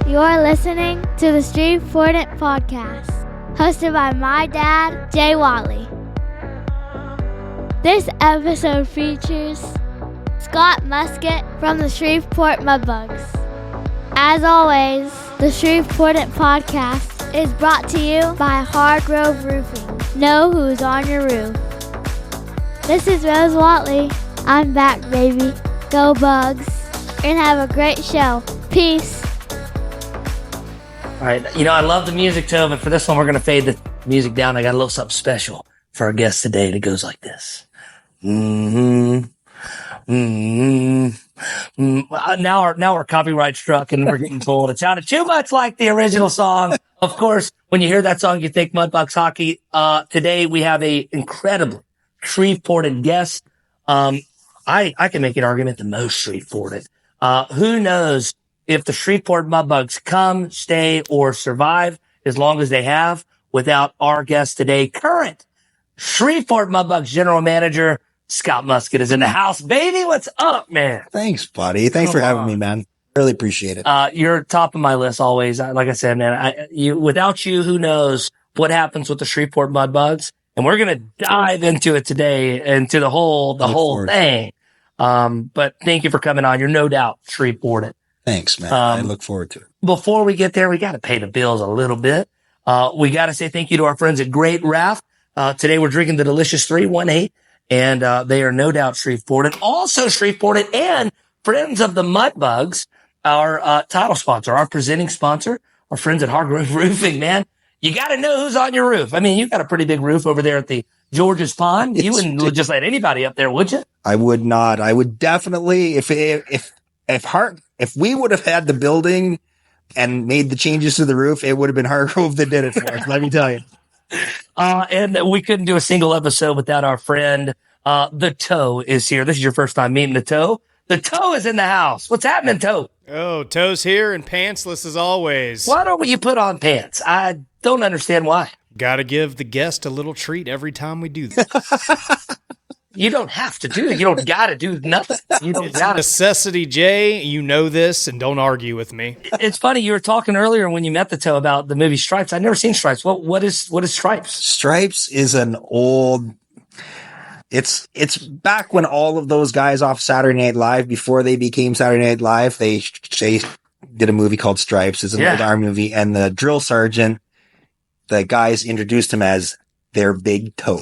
You're listening to the Sheveportant podcast, hosted by my dad, Jay Watley. This episode features Scott Muscutt from the Shreveport Mudbugs. As always, the Sheveportant podcast is brought to you by Hargrove Roofing. Know who's on your roof. This is Rose Watley. I'm back, baby. Go Bugs. And have a great show. Peace. All right, I love the music too, but for this one, we're going to fade the music down. I got a little something special for our guest today that goes like this. Now our copyright struck and we're getting told it sounded too much like the original song. Of course, when you hear that song, you think Mudbugs hockey. Today we have a incredibly Shreveportant guest. I can make an argument the most Shreveportant. Who knows if the Shreveport Mudbugs come, stay, or survive as long as they have without our guest today, current Shreveport Mudbugs General Manager, Scott Muscutt is in the house. Baby, what's up, man? Thanks, buddy. Thanks for having me, man. Really appreciate it. You're top of my list always. Like I said, man, without you, who knows what happens with the Shreveport Mudbugs? And we're going to dive into it today, into the whole thing. But thank you for coming on. You're no doubt Shreveportant. Thanks, man. I look forward to it. Before we get there, we got to pay the bills a little bit. We got to say thank you to our friends at Great Raft. Today we're drinking the delicious 318, and they are no doubt Shreveportant. Also Shreveportant and friends of the Mudbugs, our title sponsor, our presenting sponsor, our friends at Hargrove Roofing, man. You got to know who's on your roof. I mean, you got a pretty big roof over there at the George's Pond. You wouldn't just let anybody up there, would you? I would not. I would definitely, if we would have had the building and made the changes to the roof, it would have been Hargrove that did it for us. Let me tell you. And we couldn't do a single episode without our friend, the Toe is here. This is your first time meeting the Toe. The Toe is in the house. What's happening, Toe? Oh, Toe's here and pantsless as always. Why don't you put on pants? I don't understand why. Gotta give the guest a little treat every time we do that. You don't have to do it. You don't got to do nothing. You don't It's a necessity, Jay. You know this, and don't argue with me. It's funny. You were talking earlier when you met the Toe about the movie Stripes. I've never seen Stripes. What is Stripes? Stripes is an old. It's back when all of those guys off Saturday Night Live, before they became Saturday Night Live, they did a movie called Stripes. It's an old army movie, and the drill sergeant, the guys introduced him as their big toe.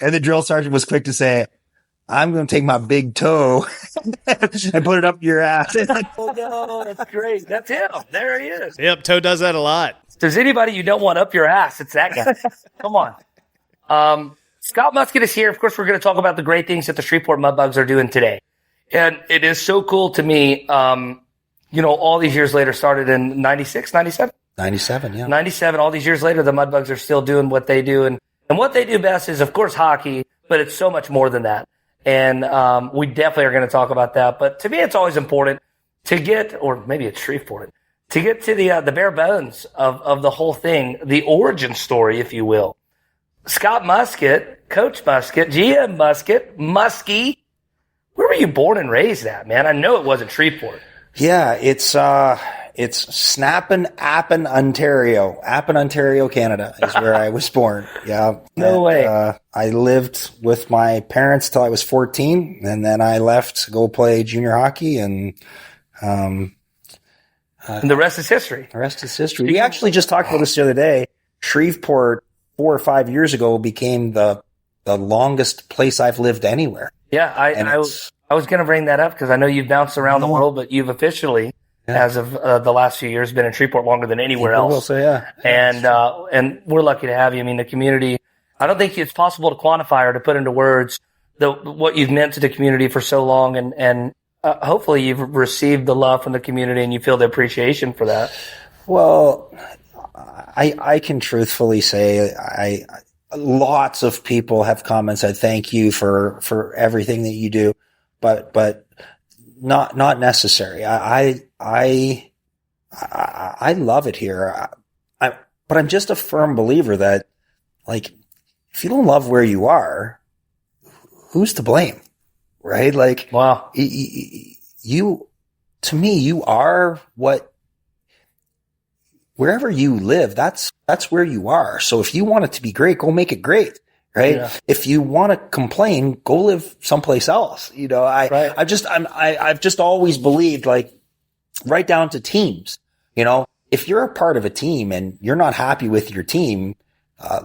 And the drill sergeant was quick to say, I'm going to take my big toe and put it up your ass. Oh, no, that's great. That's him. There he is. Yep, Toe does that a lot. If there's anybody you don't want up your ass, it's that guy. Come on. Scott Muscutt is here. Of course, we're going to talk about the great things that the Shreveport Mudbugs are doing today. And it is so cool to me, all these years later, started in 96, 97? 97, yeah. 97, all these years later, the Mudbugs are still doing what they do. And what they do best is, of course, hockey, but it's so much more than that. And we definitely are going to talk about that. But to me, it's always important to get, or maybe it's Shreveportant, to get to the bare bones of the whole thing, the origin story, if you will. Scott Muscutt, Coach Muscutt, GM Muscutt, Muskie. Where were you born and raised at, man? I know it wasn't Shreveport. Yeah, it's Snappin' Appin, Ontario. Appin, Ontario, Canada is where I was born. Yeah. No way. I lived with my parents till I was 14, and then I left to go play junior hockey, and and the rest is history. The rest is history. We actually just talked about this the other day. Shreveport 4 or 5 years ago became the longest place I've lived anywhere. Yeah, I was going to bring that up because I know you've bounced around the world, but you've officially, as of the last few years, been in Shreveport longer than anywhere else. Will say, yeah. And we're lucky to have you. I mean, the community, I don't think it's possible to quantify or to put into words what you've meant to the community for so long. And hopefully you've received the love from the community and you feel the appreciation for that. Well, I can truthfully say lots of people have come and said thank you for everything that you do, but not necessary. I love it here. But I'm just a firm believer that, like, if you don't love where you are, who's to blame? Right? Like, wow. You, to me, you are what wherever you live, that's where you are. So if you want it to be great, go make it great. Right. Yeah. If you want to complain, go live someplace else. I've just always believed, like, right down to teams, if you're a part of a team and you're not happy with your team,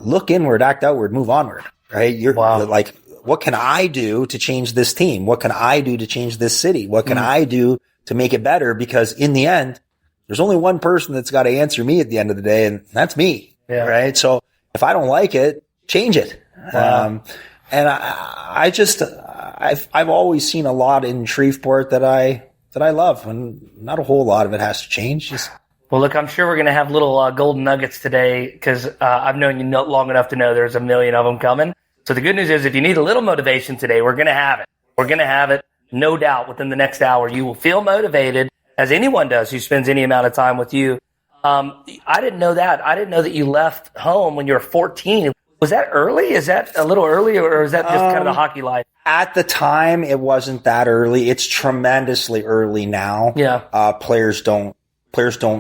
look inward, act outward, move onward. Right. You're like, what can I do to change this team? What can I do to change this city? What can I do to make it better? Because in the end, there's only one person that's got to answer me at the end of the day, and that's me. Yeah. Right. So if I don't like it, change it. Wow. And I've always seen a lot in Shreveport that I love, and not a whole lot of it has to change. Well, look, I'm sure we're going to have little golden nuggets today, because I've known you long enough to know there's a million of them coming. So the good news is, if you need a little motivation today, we're going to have it. We're going to have it, no doubt, within the next hour. You will feel motivated, as anyone does who spends any amount of time with you. I didn't know that. I didn't know that you left home when you were 14. Was that early? Is that a little early, or is that just kind of the hockey life? At the time, it wasn't that early. It's tremendously early now. Yeah. Players don't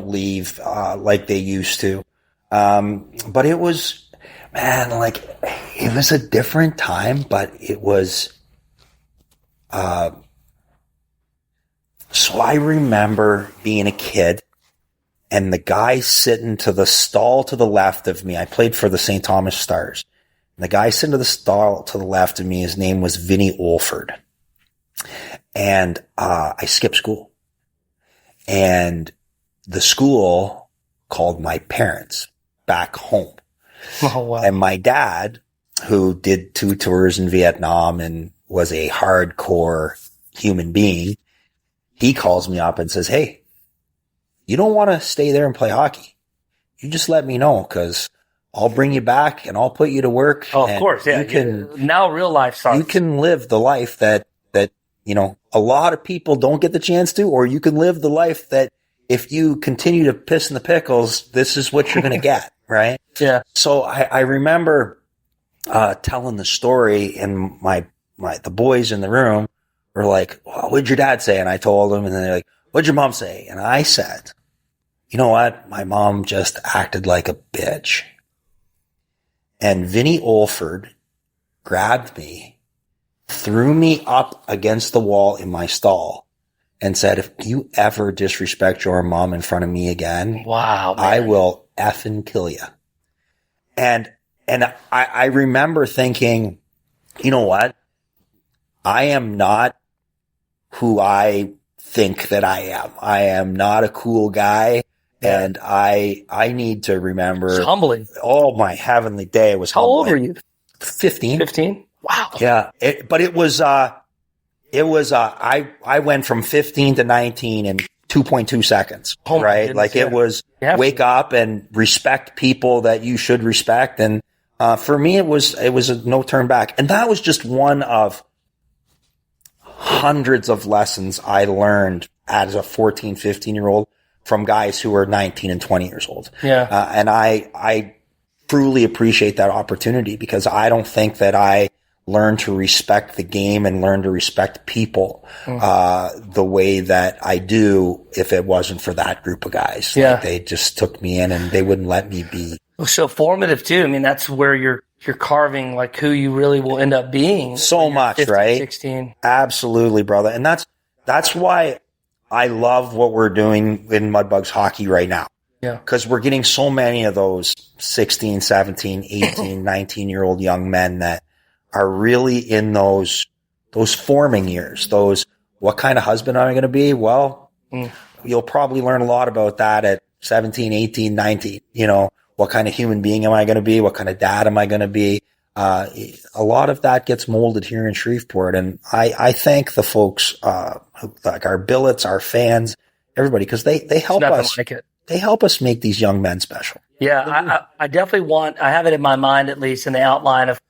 leave like they used to. But it was, man, like, it was a different time, but it was. So I remember being a kid, and the guy sitting to the stall to the left of me, I played for the St. Thomas Stars. And the guy sitting to the stall to the left of me, his name was Vinny Olford. And I skipped school. And the school called my parents back home. Oh, wow. And my dad, who did 2 tours in Vietnam and was a hardcore human being, he calls me up and says, "Hey, you don't want to stay there and play hockey. You just let me know, because I'll bring you back and I'll put you to work." Oh, of course. Yeah. Now real life starts. You can live the life that a lot of people don't get the chance to, or you can live the life that if you continue to piss in the pickles, this is what you're going to get. Right. Yeah. So I remember, telling the story, and the boys in the room were like, "Well, what'd your dad say?" And I told them, and then they're like, "What'd your mom say?" And I said, "You know what? My mom just acted like a bitch." And Vinny Olford grabbed me, threw me up against the wall in my stall, and said, "If you ever disrespect your mom in front of me again, wow, man, I will effing kill you." And I remember thinking, you know what? I am not who I think that I am. I am not a cool guy. And I need to remember. It's humbling. Oh, my heavenly day. It was How humbling. old were you? 15. 15? Wow. Yeah. I went from 15 to 19 in 2.2 seconds. Oh, right. Goodness, Like, it was wake up and respect people that you should respect. And, for me, it was a no turn back. And that was just one of hundreds of lessons I learned as a 14, 15-year-old from guys who were 19 and 20 years old. Yeah. And I truly appreciate that opportunity, because I don't think that I learned to respect the game and learn to respect people, the way that I do if it wasn't for that group of guys. Yeah. Like, they just took me in and they wouldn't let me be. So formative too. I mean, that's where you're carving like who you really will end up being. So much, 15, right? 16. Absolutely, brother. And that's why I love what we're doing in Mudbugs hockey right now. Yeah. Because we're getting so many of those 16, 17, 18, 19-year-old young men that are really in those forming years. What kind of husband am I going to be? Well, you'll probably learn a lot about that at 17, 18, 19. What kind of human being am I going to be? What kind of dad am I going to be? A lot of that gets molded here in Shreveport. And I thank the folks, like our billets, our fans, everybody, because they help us. Like it. They help us make these young men special. Yeah. I definitely I have it in my mind, at least in the outline of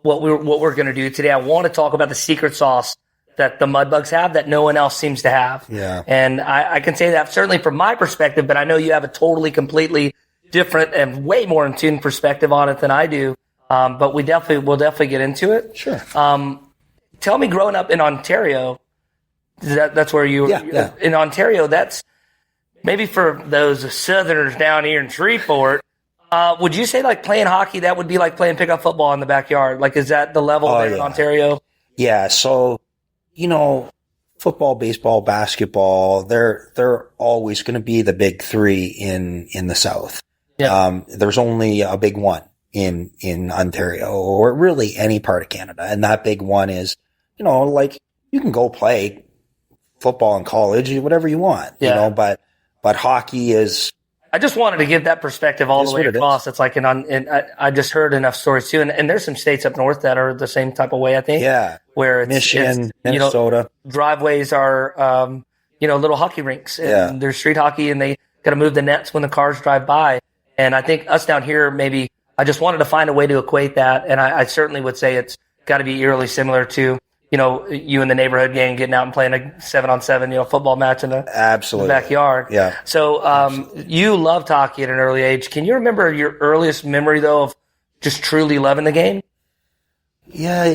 what we're going to do today. I want to talk about the secret sauce that the Mudbugs have that no one else seems to have. Yeah. And I can say that certainly from my perspective, but I know you have a totally, completely different and way more in tune perspective on it than I do. But we'll definitely get into it. Sure. Tell me, growing up in Ontario, that's where you, yeah. in Ontario, maybe for those Southerners down here in Shreveport, would you say like playing hockey, that would be like playing pickup football in the backyard? Like, is that the level there in Ontario? Yeah. So, football, baseball, basketball, they're always going to be the big three in the South. Yeah. There's only a big one in Ontario, or really any part of Canada. And that big one is, like, you can go play football in college, whatever you want, but hockey is. I just wanted to give that perspective all the way across. It's like, I just heard enough stories too. And there's some states up north that are the same type of way, I think. Yeah. Where it's Michigan, Minnesota. Driveways are, little hockey rinks. And there's street hockey, and they got to move the nets when the cars drive by. And I think us down here, maybe I just wanted to find a way to equate that. And I certainly would say it's got to be eerily similar to, you and the neighborhood gang getting out and playing a 7-on-7, football match in the backyard. Yeah. So, you loved hockey at an early age. Can you remember your earliest memory though of just truly loving the game? Yeah.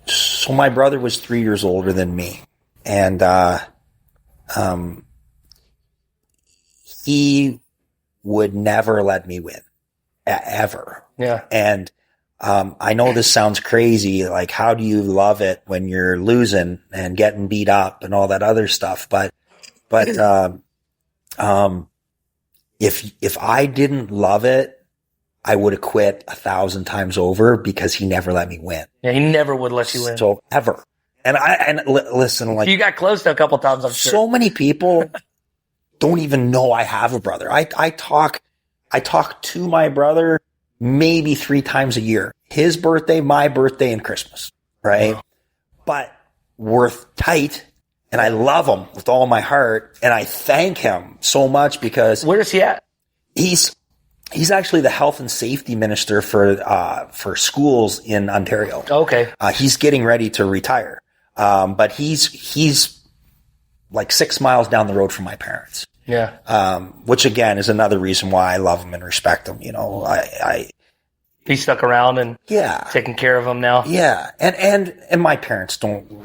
So my brother was 3 years older than me, and, he would never let me win, ever. Yeah. And I know this sounds crazy. Like, how do you love it when you're losing and getting beat up and all that other stuff? But if I didn't love it, I would have quit 1,000 times over, because he never let me win. Yeah, he never would let you win. So ever. Listen, like, you got close to a couple times, I'm sure. So many people don't even know I have a brother. I talk to my brother maybe 3 times a year. His birthday, my birthday, and Christmas. Right? Wow. But we're tight, and I love him with all my heart, and I thank him so much, because where is he at? He's actually the health and safety minister for schools in Ontario. Okay. He's getting ready to retire. But he's like 6 miles down the road from my parents. Yeah. Which again is another reason why I love him and respect him. He stuck around and taking care of him now. Yeah. And my parents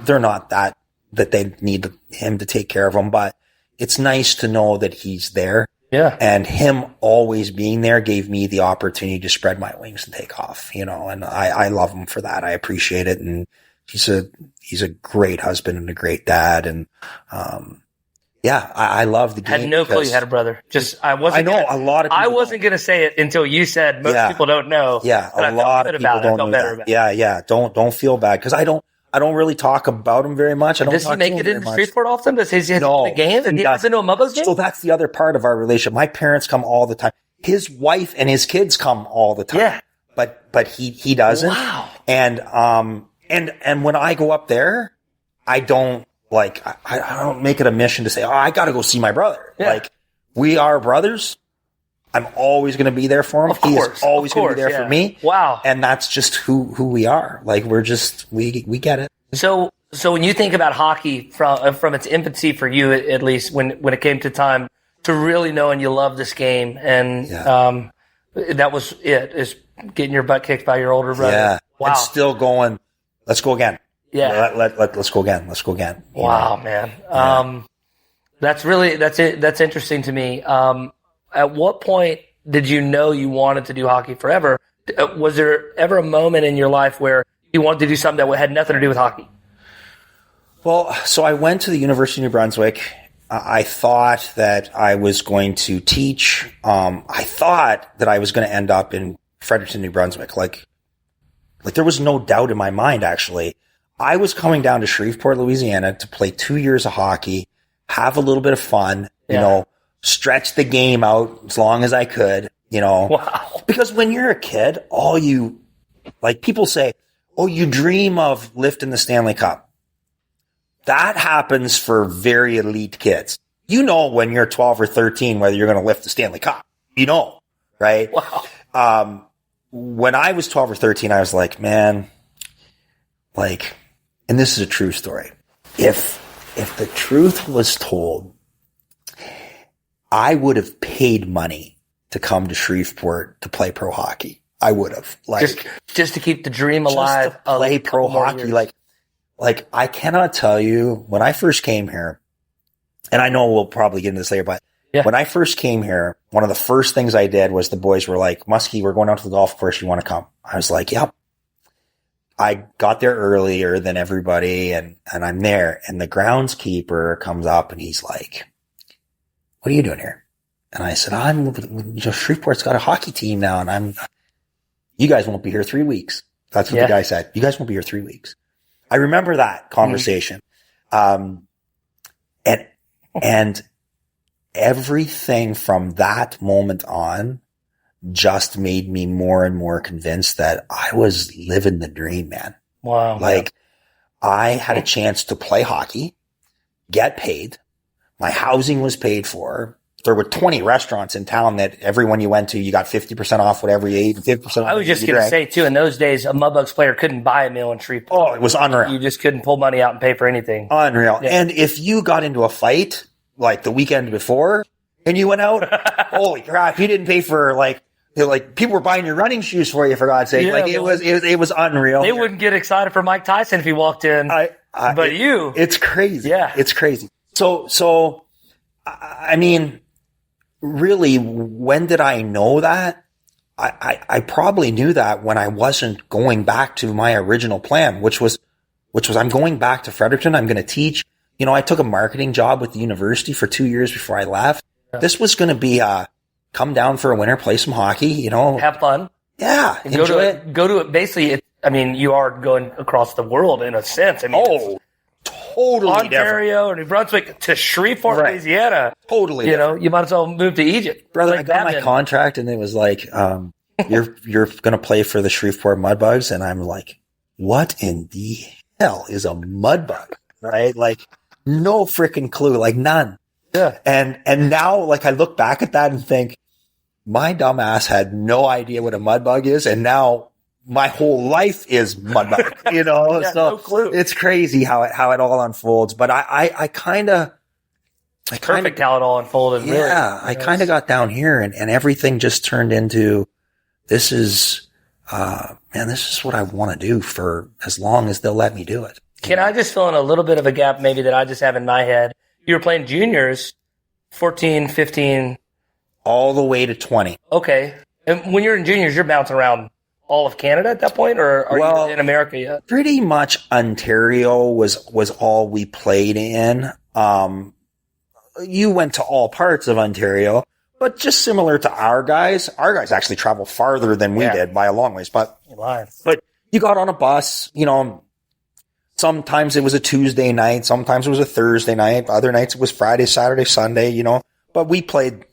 they're not that they need him to take care of them, but it's nice to know that he's there. Yeah. And him always being there gave me the opportunity to spread my wings and take off, and I love him for that. I appreciate it. And he's a great husband and a great dad. And, I love the game. I had no clue you had a brother. A lot of people I wasn't going to say it until you said most people don't know. Yeah. A lot of people don't know that. Yeah. Don't feel bad, because I don't really talk about him very much. Does he make it into Shreveport often? Does he have the game? Has he been to a Mudbugs game? So that's the other part of our relationship. My parents come all the time. His wife and his kids come all the time. Yeah. But he doesn't. Wow. And when I go up there, I don't I don't make it a mission to say, I got to go see my brother. Yeah. Like, we are brothers. I'm always going to be there for him. He is always going to be there for me. Wow. And that's just who we are. Like, we're just, we get it. So when you think about hockey from its infancy for you, at least when it came to time to really know and you love this game, and that was it, is getting your butt kicked by your older brother. Yeah. Wow. And still going, let's go again. Yeah. Let's go again. Let's go again. Wow, man. Yeah. That's interesting to me. At what point did you know you wanted to do hockey forever? Was there ever a moment in your life where you wanted to do something that had nothing to do with hockey? Well, so I went to the University of New Brunswick. I thought that I was going to teach. I thought that I was going to end up in Fredericton, New Brunswick. Like there was no doubt in my mind, actually. I was coming down to Shreveport, Louisiana to play 2 years of hockey, have a little bit of fun, stretch the game out as long as I could, Wow. Because when you're a kid, people say, you dream of lifting the Stanley Cup. That happens for very elite kids. When you're 12 or 13, whether you're going to lift the Stanley Cup, right? Wow. When I was 12 or 13, I was like, man, and this is a true story. If the truth was told, I would have paid money to come to Shreveport to play pro hockey. I would have, just to keep the dream alive. Just to play pro hockey. Like I cannot tell you, when I first came here, and I know we'll probably get into this later, but Yeah. when I first came here, one of the first things I did was the boys were like, Muskie, we're going out to the golf course. You want to come? I was like, yep. I got there earlier than everybody and I'm there. And the groundskeeper comes up and he's like, what are you doing here? And I said, Shreveport's got a hockey team now and you guys won't be here 3 weeks. That's what the guy said. You guys won't be here 3 weeks. I remember that conversation. And everything from that moment on just made me more and more convinced that I was living the dream, man. Wow. Like I had a chance to play hockey, get paid. My housing was paid for. There were 20 restaurants in town that everyone you went to, you got 50% off whatever you ate and 50% off. I was just going to say too, in those days, a Mudbugs player couldn't buy a meal in Shreveport. Oh, it was unreal. You just couldn't pull money out and pay for anything. Unreal. Yeah. And if you got into a fight like the weekend before and you went out, holy crap, you didn't pay for like people were buying your running shoes for you, for God's sake. Yeah, like it was unreal. They wouldn't get excited for Mike Tyson if he walked in. But it's crazy. Yeah. It's crazy. So, I mean, really, when did I know that? I probably knew that when I wasn't going back to my original plan, which was I'm going back to Fredericton. I'm going to teach. You know, I took a marketing job with the university for 2 years before I left. Yeah. This was going to be come down for a winter, play some hockey, you know. Have fun. Yeah. Enjoy it. Go to it. Basically, you are going across the world in a sense. I mean, totally Ontario or New Brunswick to Shreveport, right. Louisiana. Totally You know, you might as well move to Egypt. Brother, I got my contract and it was like, you're going to play for the Shreveport Mudbugs. And I'm like, what in the hell is a Mudbug? Right? Like, no freaking clue, like none. Yeah. And now, like, I look back at that and think, my dumb ass had no idea what a Mudbug is. And now my whole life is Mudbug, you know? Yeah, so no clue. It's crazy how it all unfolds. But I kind of, perfect how it all unfolded. Yeah. Really. I kind of got down here and everything just turned into, this is what I want to do for as long as they'll let me do it. Can I just fill in a little bit of a gap maybe that I just have in my head? You were playing juniors, 14, 15. All the way to 20. Okay. And when you're in juniors, you're bouncing around all of Canada at that point, or are you in America yet? Pretty much Ontario was all we played in. You went to all parts of Ontario, but just similar to our guys actually travel farther than we did by a long ways. But you got on a bus, you know. Sometimes it was a Tuesday night. Sometimes it was a Thursday night. Other nights it was Friday, Saturday, Sunday, you know. But we played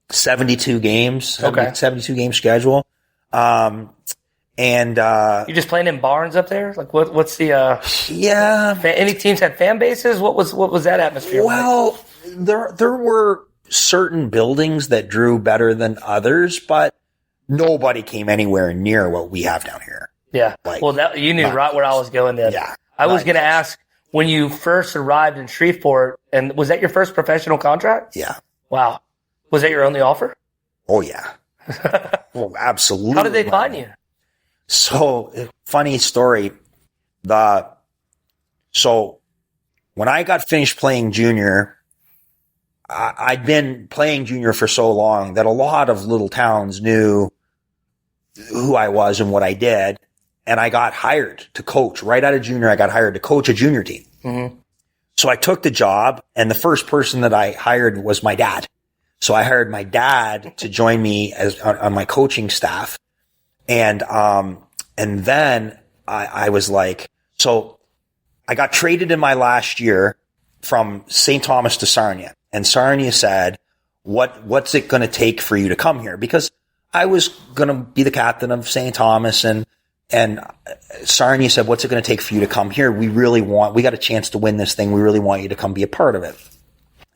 72 games, 72 game schedule. And you just playing in barns up there? Like what's the any teams had fan bases? What was that atmosphere like? Like? There were certain buildings that drew better than others, but nobody came anywhere near what we have down here. Yeah. Like, you knew right where I was going then. Yeah. I was going to ask, when you first arrived in Shreveport, and was that your first professional contract? Yeah. Wow. Was that your only offer? Oh, yeah. Well, absolutely. How did they find you? So, funny story. So, when I got finished playing junior, I'd been playing junior for so long that a lot of little towns knew who I was and what I did. And I got hired to coach. Right out of junior, I got hired to coach a junior team. Mm-hmm. So I took the job, and the first person that I hired was my dad. So I hired my dad to join me on my coaching staff. And then I was like, so I got traded in my last year from St. Thomas to Sarnia. And Sarnia said, what's it going to take for you to come here? Because I was going to be the captain of St. Thomas, and Sarnia said, what's it going to take for you to come here? We got a chance to win this thing. We really want you to come be a part of it.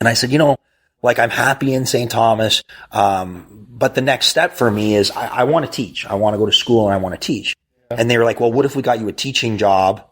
And I said, you know, like, I'm happy in St. Thomas. But the next step for me is I want to teach. I want to go to school and I want to teach. And they were like, well, what if we got you a teaching job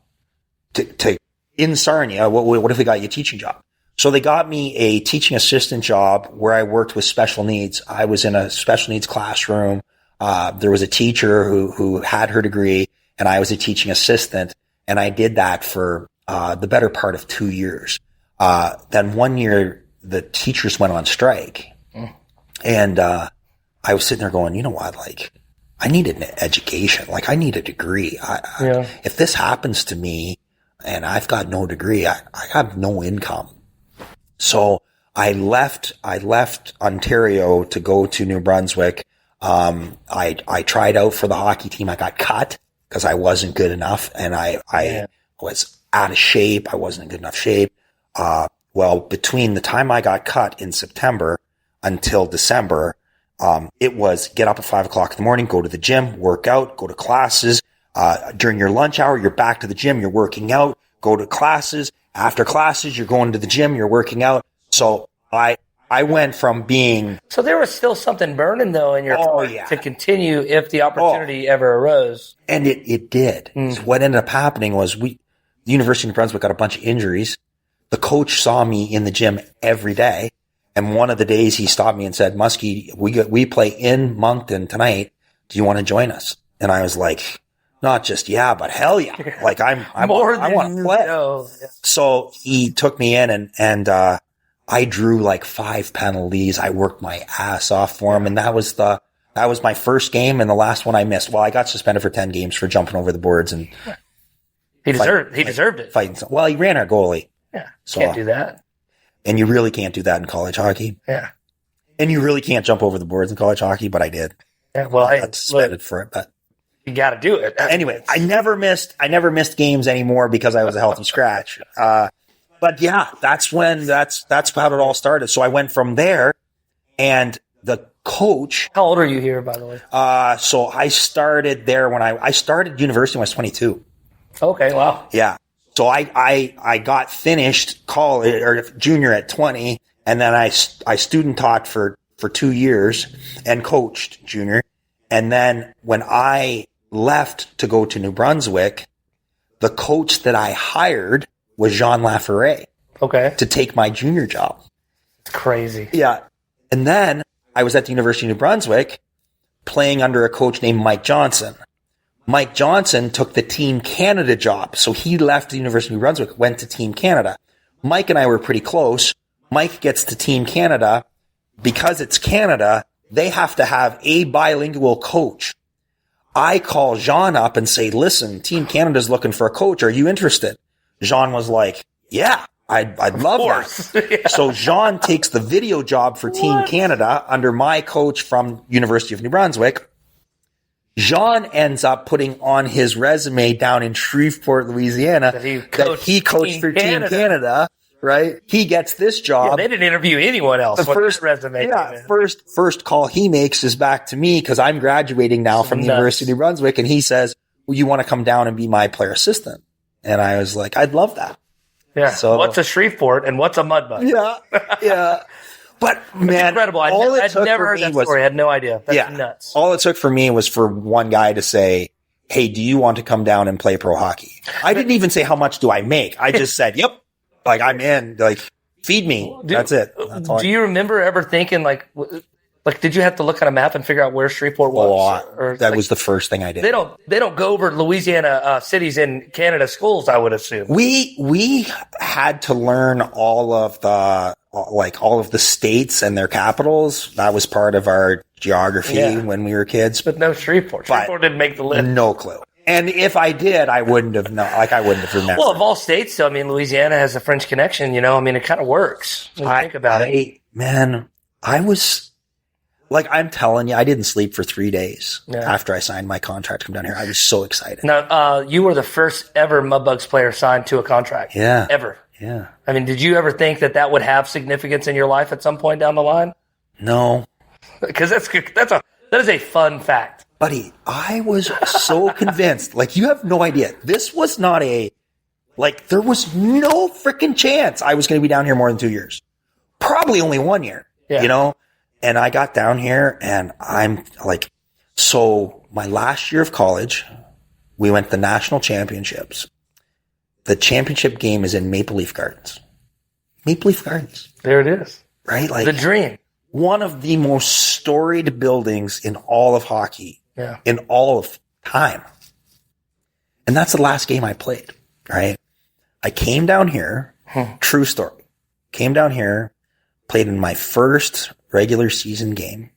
in Sarnia? What if we got you a teaching job? So they got me a teaching assistant job where I worked with special needs. I was in a special needs classroom. There was a teacher who had her degree, and I was a teaching assistant, and I did that for the better part of 2 years. Then one year the teachers went on strike, and I was sitting there going, you know what, like, I need an education. Like, I need a degree. If this happens to me and I've got no degree, I have no income. So I left Ontario to go to New Brunswick. I tried out for the hockey team. I got cut because I wasn't good enough, and I was out of shape. I wasn't in good enough shape. Well, between the time I got cut in September until December, it was get up at 5 o'clock in the morning, go to the gym, work out, go to classes. During your lunch hour, you're back to the gym, you're working out, go to classes. After classes, you're going to the gym, you're working out. So I went from being... So there was still something burning, though, in your heart to continue if the opportunity ever arose. And it did. So what ended up happening was the University of New Brunswick got a bunch of injuries. The coach saw me in the gym every day. And one of the days he stopped me and said, Muskie, we play in Moncton tonight. Do you want to join us? And I was like, not just but hell yeah. Like I want to play. So he took me in and I drew like 5 penalties. I worked my ass off for him. And that was my first game and the last one I missed. Well, I got suspended for 10 games for jumping over the boards and he deserved it. Fighting. Well, he ran our goalie. Yeah. Can't do that. And you really can't do that in college hockey. Yeah. And you really can't jump over the boards in college hocky, but I did. Yeah, well, I got suspended for it, but you got to do it. Anyway, I never missed games anymore because I was a healthy scratch. But yeah, that's how it all started. So I went from there, and the coach. How old are you here, by the way? So I started there when I started university when I was 22. Okay, wow. Yeah. So I got finished college or junior at 20, and then I student taught for 2 years and coached junior. And then when I left to go to New Brunswick, the coach that I hired was Jean Laferret. Okay. To take my junior job. It's crazy. Yeah. And then I was at the University of New Brunswick playing under a coach named Mike Johnson. Mike Johnson took the Team Canada job. So he left the University of New Brunswick, went to Team Canada. Mike and I were pretty close. Mike gets to Team Canada. Because it's Canada, they have to have a bilingual coach. I call Jean up and say, listen, Team Canada's looking for a coach. Are you interested? Jean was like, yeah, I'd love that. Yeah. So Jean takes the video job for Team Canada under my coach from University of New Brunswick. Jean ends up putting on his resume down in Shreveport, Louisiana, that he coached for Team Canada, right? He gets this job. Yeah, they didn't interview anyone else. First call he makes is back to me because I'm graduating now from the University of New Brunswick, and he says, well, you want to come down and be my player assistant? And I was like, I'd love that. Yeah. So what's a Shreveport and what's a Mudbug? Yeah. But man, incredible. I'd never heard that story. I had no idea. That's nuts. All it took for me was for one guy to say, hey, do you want to come down and play pro hockey? I didn't even say how much do I make. I just said, yep. Like I'm in, like feed me. That's it. Do you remember ever thinking like, did you have to look at a map and figure out where Shreveport was? That was the first thing I did. They don't go over Louisiana cities in Canada schools, I would assume. We had to learn all of the states and their capitals. That was part of our geography when we were kids. But no Shreveport. Shreveport didn't make the list. No clue. And if I did, I wouldn't have known. Like I wouldn't have remembered. Well, of all states, though, I mean, Louisiana has a French connection. You know, I mean, it kind of works when you think about it. Man, I was like, I'm telling you, I didn't sleep for 3 days after I signed my contract to come down here. I was so excited. Now, you were the first ever Mudbugs player signed to a contract. Yeah. Ever. Yeah. I mean, did you ever think that would have significance in your life at some point down the line? No. Because that is a fun fact. Buddy, I was so convinced. Like, you have no idea. This was not there was no freaking chance I was going to be down here more than 2 years. Probably only 1 year, you know? And I got down here and I'm like, so my last year of college, we went to the national championships. The championship game is in Maple Leaf Gardens. Maple Leaf Gardens. There it is. Right? Like the dream. One of the most storied buildings in all of hockey. Yeah. In all of time. And that's the last game I played, right? I came down here, true story. came down here, played in my first regular season game,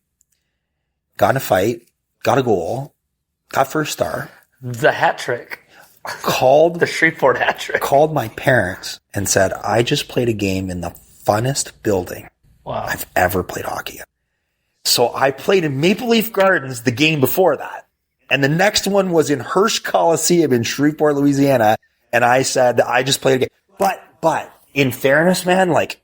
got in a fight, got a goal, got first star. The hat trick. Called the Shreveport hat trick. Called my parents and said, I just played a game in the funnest building I've ever played hockey in. So I played in Maple Leaf Gardens the game before that. And the next one was in Hirsch Coliseum in Shreveport, Louisiana. And I said, I just played a game. But in fairness, man, like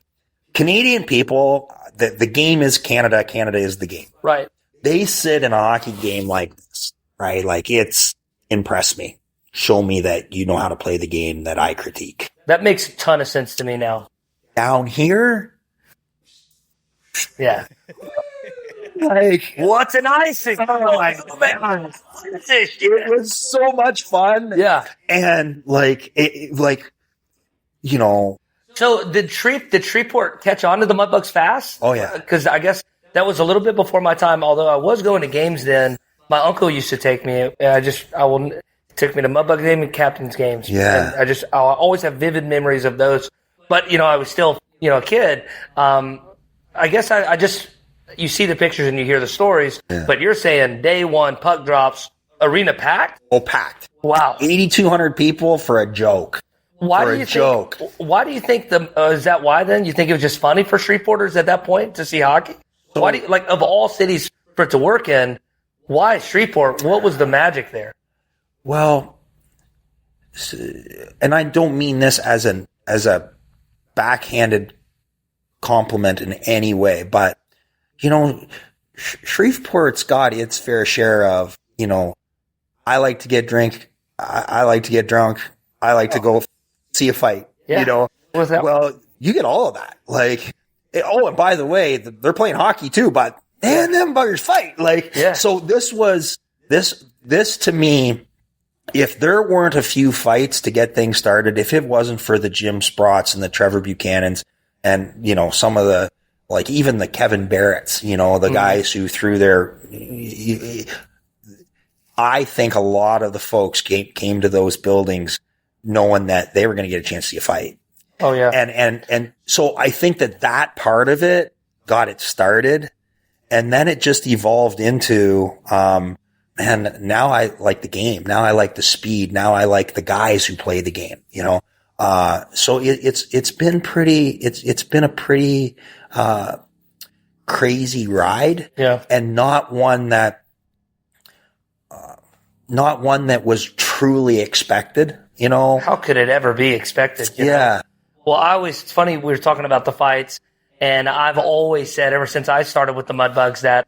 Canadian people, the game is Canada. Canada is the game. Right. They sit in a hockey game like this, right? Like it's impressed me. Show me that you know how to play the game that I critique. That makes a ton of sense to me now. Down here? Yeah. Like, what's an icing? Oh my God. It was so much fun. Yeah. And So did Shreveport catch on to the Mudbugs fast? Oh yeah. Because I guess that was a little bit before my time, although I was going to games then. My uncle used to take me. Took me to Mudbug game and captain's games. Yeah. And I always have vivid memories of those. But, I was still, a kid. I guess you see the pictures and you hear the stories, but you're saying day one, puck drops, arena packed? Oh, packed. Wow. 8,200 people for a joke. Why do you think is that why then? You think it was just funny for Shreveporters at that point to see hockey? So, why of all cities for it to work in, why Shreveport? What was the magic there? Well, and I don't mean this as a backhanded compliment in any way, but Shreveport's got its fair share of, I like to get drunk, I like to get drunk, I like to go see a fight. Yeah. Well, you get all of that. And by the way, they're playing hockey too, but man, them buggers fight. So this to me. If there weren't a few fights to get things started, if it wasn't for the Jim Sprotts and the Trevor Buchanans and, some of the, even the Kevin Barretts, the guys who threw their, I think a lot of the folks came to those buildings knowing that they were going to get a chance to see a fight. Oh yeah. And so I think that part of it got it started, and then it just evolved into, and now I like the game. Now I like the speed. Now I like the guys who play the game, So it's been a pretty, crazy ride. Yeah. And not one that was truly expected, How could it ever be expected? Yeah. Well, it's funny, we were talking about the fights, and I've always said ever since I started with the Mudbugs that,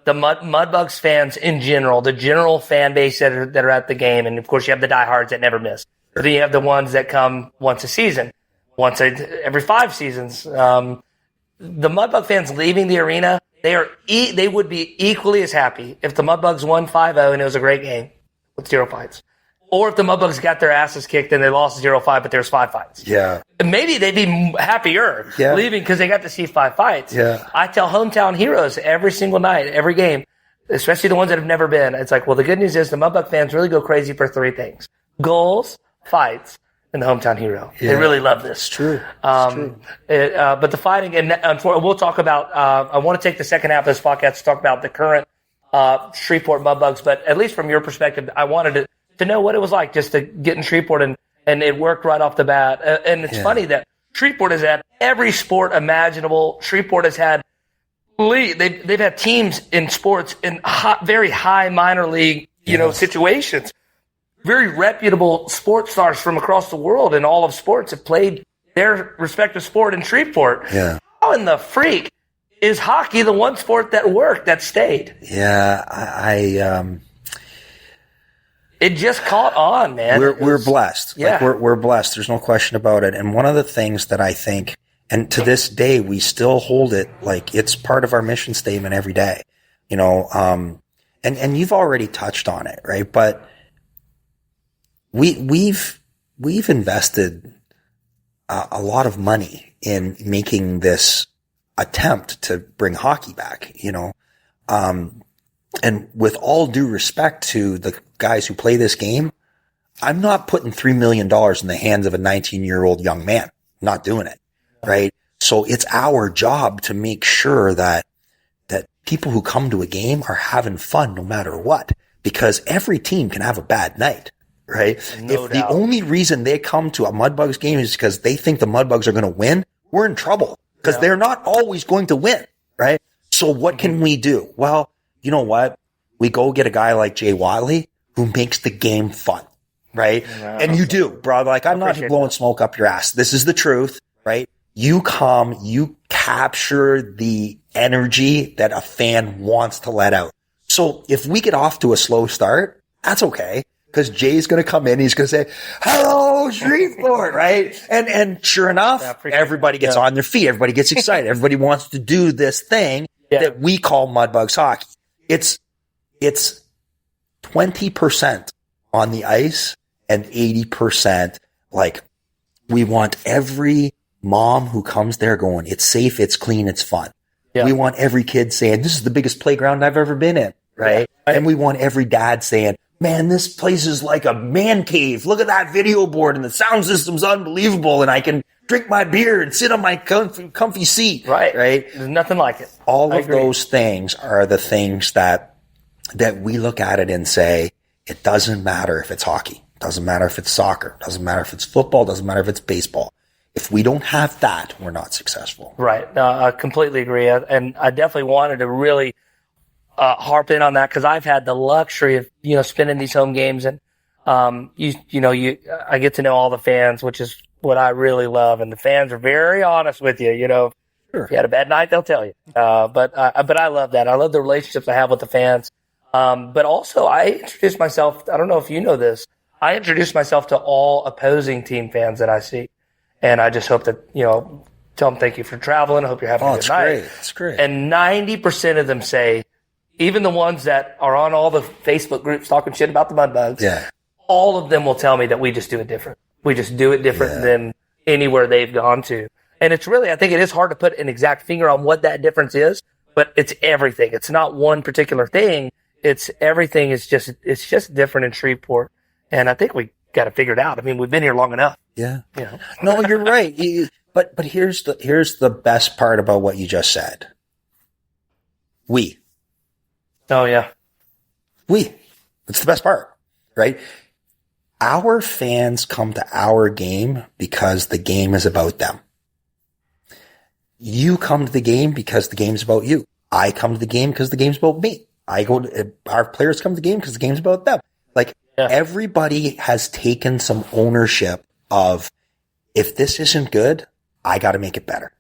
the Mudbugs fans in general, the general fan base that are at the game, and of course you have the diehards that never miss. But then you have the ones that come once a season, every 5 seasons. The Mudbug fans leaving the arena, they would be equally as happy if the Mudbugs won 5-0 and it was a great game with 0 fights, or if the Mudbugs got their asses kicked and they lost 0-5 but there's 5 fights. Yeah. Maybe they'd be happier leaving because they got to see 5 fights. Yeah. I tell hometown heroes every single night, every game, especially the ones that have never been. It's like, well, the good news is the Mudbug fans really go crazy for 3 things: goals, fights, and the hometown hero. Yeah. They really love this. It's true. But the fighting, and we'll talk about, I want to take the second half of this podcast to talk about the current Shreveport Mudbugs, but at least from your perspective, I wanted to know what it was like just to get in Shreveport, and it worked right off the bat. And it's funny that Shreveport has had every sport imaginable. Shreveport has had they've had teams in sports in very high minor league, situations. Very reputable sports stars from across the world in all of sports have played their respective sport in Shreveport. Yeah. How in the freak is hockey the one sport that worked, that stayed? Yeah, it just caught on, man. We're blessed. Yeah. We're blessed. There's no question about it. And one of the things that I think, and to this day, we still hold it like it's part of our mission statement every day, and you've already touched on it, right? But we've invested a lot of money in making this attempt to bring hockey back, and with all due respect to the guys who play this game, I'm not putting $3 million in the hands of a 19-year-old young man. I'm not doing it. right? So it's our job to make sure that people who come to a game are having fun no matter what, because every team can have a bad night, right? If the only reason they come to a Mudbugs game is because they think the Mudbugs are going to win, we're in trouble, because they're not always going to win, right? So what can we do? Well, you know what? We go get a guy like Jay Watley who makes the game fun, right? And you do, bro. Like, I'm not blowing smoke up your ass. This is the truth, right? You come, you capture the energy that a fan wants to let out. So if we get off to a slow start, that's okay, because Jay's going to come in. He's going to say, "Hello, Shreveport," right? And sure enough, everybody gets on their feet. Everybody gets excited. Everybody wants to do this thing that we call Mudbugs hockey. It's 20% on the ice and 80% like, we want every mom who comes there going, "It's safe, it's clean, it's fun." Yeah. We want every kid saying, "This is the biggest playground I've ever been in," right? Yeah. And we want every dad saying, "Man, this place is like a man cave. Look at that video board, and the sound system's unbelievable, and I can drink my beer and sit on my comfy seat." Right? There's nothing like it. All of those things are the things that we look at it and say, it doesn't matter if it's hockey. It doesn't matter if it's soccer. It doesn't matter if it's football. It doesn't matter if it's baseball. If we don't have that, we're not successful. Right. No, I completely agree. And I definitely wanted to really harp in on that, because I've had the luxury of, spending these home games, and I get to know all the fans, which is what I really love. And the fans are very honest with you. Sure. If you had a bad night, they'll tell you. But I love that. I love the relationships I have with the fans. But also, I introduced myself. I don't know if you know this. I introduced myself to all opposing team fans that I see. And I just hope that, tell them thank you for traveling. I hope you're having a good night. It's great. And 90% of them say, even the ones that are on all the Facebook groups talking shit about the Mudbugs, all of them will tell me that we just do it different. We just do it different than anywhere they've gone to. And it's really, I think it is hard to put an exact finger on what that difference is, but it's everything. It's not one particular thing. It's everything it's just different in Shreveport. And I think we got to figure it out. I mean, we've been here long enough. Yeah. No, you're right. But here's the best part about what you just said. We. Oh yeah. It's the best part, right? Our fans come to our game because the game is about them. You come to the game because the game's about you. I come to the game because the game's about me. Our players come to the game because the game's about them. Like, everybody has taken some ownership of, if this isn't good, I got to make it better.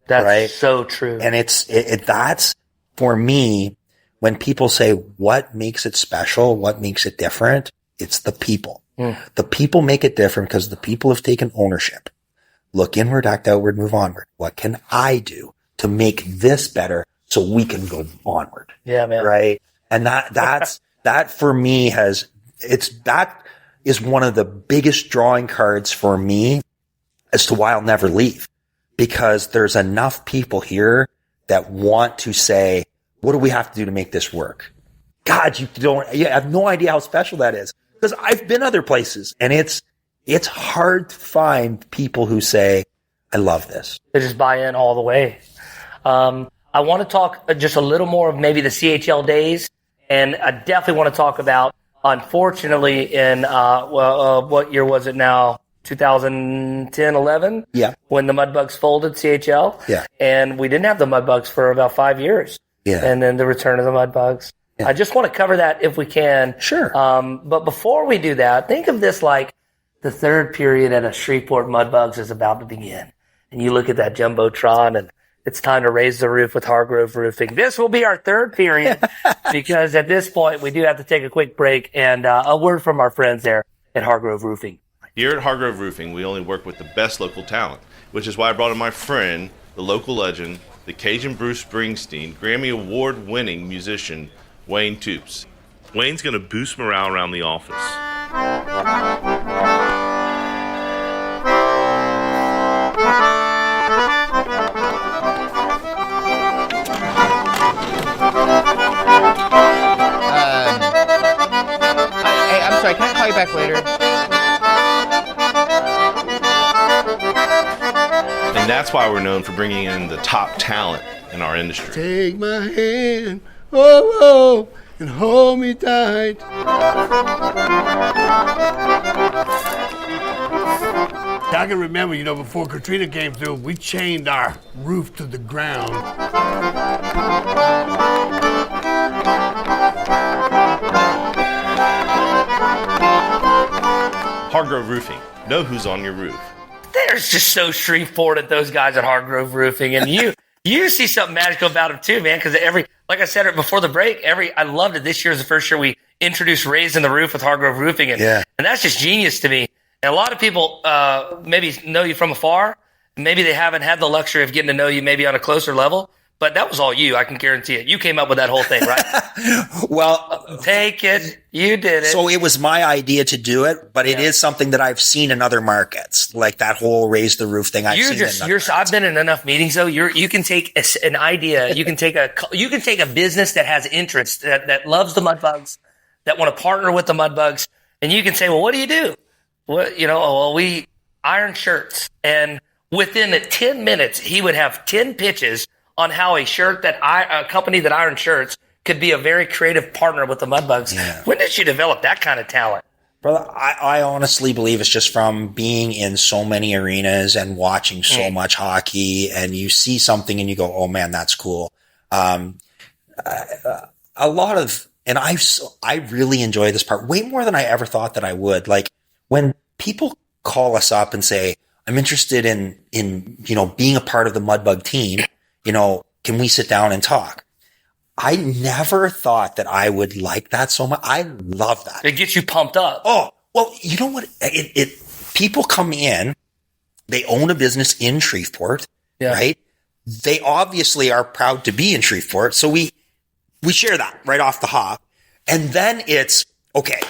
That's right? So true. And that's for me, when people say, what makes it special? What makes it different? It's the people. The people make it different because the people have taken ownership. Look inward, act outward, move onward. What can I do to make this better so we can go onward? Yeah, man. Right. And that for me that is one of the biggest drawing cards for me as to why I'll never leave, because there's enough people here that want to say, what do we have to do to make this work? God, you have no idea how special that is, because I've been other places, and it's hard to find people who say, I love this. They just buy in all the way. I want to talk just a little more of maybe the CHL days, and I definitely want to talk about, unfortunately, in what year was it now? 2010, 11? Yeah. When the Mudbugs folded CHL. Yeah. And we didn't have the Mudbugs for about 5 years. Yeah. And then the return of the Mudbugs. Yeah. I just want to cover that if we can. Sure. But before we do that, think of this like the third period at a Shreveport Mudbugs is about to begin. And you look at that Jumbotron, and it's time to raise the roof with Hargrove Roofing. This will be our third period because at this point we do have to take a quick break, and a word from our friends there at Hargrove Roofing. Here at Hargrove Roofing, we only work with the best local talent, which is why I brought in my friend, the local legend, the Cajun Bruce Springsteen, Grammy Award-winning musician, Wayne Toops. Wayne's going to boost morale around the office. Hey, I'm sorry, can I call you back later? And that's why we're known for bringing in the top talent in our industry. Take my hand, oh, oh, and hold me tight. I can remember, before Katrina came through, we chained our roof to the ground. Hargrove Roofing. Know who's on your roof. There's just so Shreveport at those guys at Hargrove Roofing, and you see something magical about them too, man. Because like I said it before the break, I loved it. This year is the first year we introduced Raising the Roof with Hargrove Roofing, and that's just genius to me. And a lot of people maybe know you from afar. Maybe they haven't had the luxury of getting to know you maybe on a closer level. But that was all you. I can guarantee it. You came up with that whole thing, right? Well, take it. You did it. So it was my idea to do it, but it is something that I've seen in other markets, like that whole raise the roof thing. I've been in enough meetings though. You can take an idea. You can take a business that has interest, that loves the Mudbugs, that want to partner with the Mudbugs, and you can say, well, what do you do? Well, we iron shirts, and within 10 minutes, he would have 10 pitches on how a company that irons shirts could be a very creative partner with the Mudbugs. Yeah. When did you develop that kind of talent? Brother, I honestly believe it's just from being in so many arenas and watching so much hockey, and you see something and you go, oh man, that's cool. I really enjoy this part way more than I ever thought that I would. Like when people call us up and say, I'm interested in being a part of the Mudbug team, can we sit down and talk? I never thought that I would like that so much. I love that. It gets you pumped up. Oh, well, you know what? People come in, they own a business in Shreveport, right? They obviously are proud to be in Shreveport. So we share that right off the hop. And then it's, okay,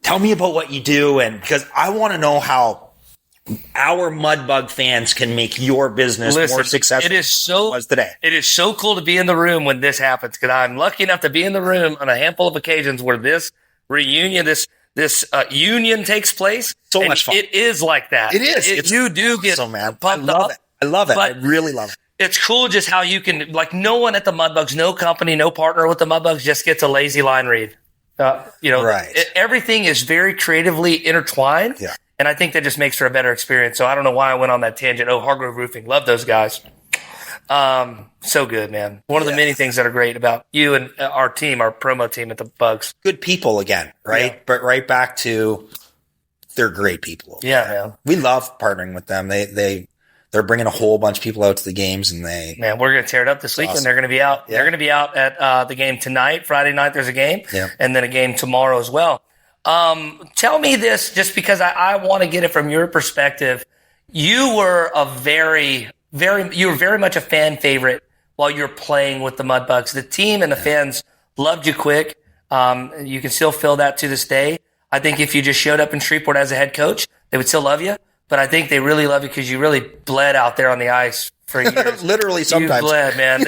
tell me about what you do. And because I want to know how our Mudbug fans can make your business more successful. Today. It is so cool to be in the room when this happens, because I'm lucky enough to be in the room on a handful of occasions where this reunion, this union takes place. So much fun. It is like that. It is. You do get pumped up. I love it. I really love it. It's cool just how you can, no one at the Mudbugs, no company, no partner with the Mudbugs just gets a lazy line read. Right. Everything is very creatively intertwined. Yeah. And I think that just makes for a better experience. So I don't know why I went on that tangent. Oh, Hargrove Roofing. Love those guys. So good, man. One of the many things that are great about you and our team, our promo team at the Bugs. Good people again, right? Yeah. But right back to they're great people. Yeah, man. We love partnering with them. They're bringing a whole bunch of people out to the games, and we're going to tear it up this weekend. Awesome. They're going to be out. Yeah. They're going to be out at the game tonight. Friday night, there's a game. Yeah. And then a game tomorrow as well. Tell me this, just because I want to get it from your perspective. You were very much a fan favorite while you're playing with the Mudbugs. The team and the fans loved you quick. You can still feel that to this day. I think if you just showed up in Shreveport as a head coach, they would still love you. But I think they really love you because you really bled out there on the ice for years. Literally sometimes. You bled, man.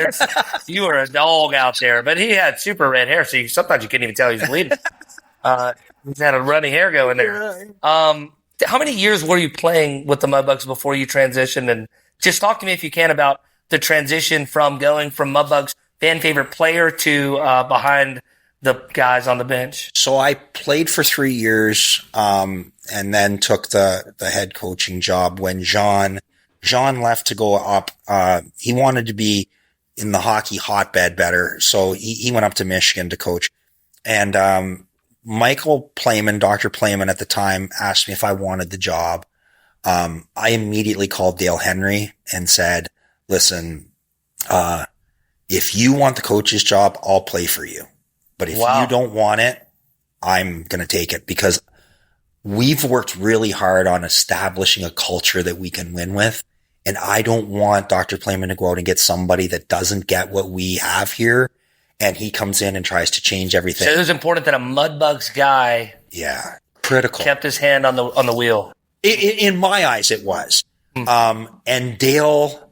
You were a dog out there. But he had super red hair, so sometimes you couldn't even tell he was bleeding. He's had a runny hair going there. How many years were you playing with the Mudbugs before you transitioned? And just talk to me, if you can, about the transition from going from Mudbugs fan favorite player to behind the guys on the bench. So I played for 3 years, and then took the head coaching job when John left to go up. He wanted to be in the hockey hotbed better, so he went up to Michigan to coach. And Michael Playman, Dr. Playman at the time, asked me if I wanted the job. I immediately called Dale Henry and said, listen, if you want the coach's job, I'll play for you. But if you don't want it, I'm going to take it, because we've worked really hard on establishing a culture that we can win with. And I don't want Dr. Playman to go out and get somebody that doesn't get what we have here, and he comes in and tries to change everything. So it was important that a Mudbugs guy, critical, kept his hand on the wheel. In my eyes, it was. And Dale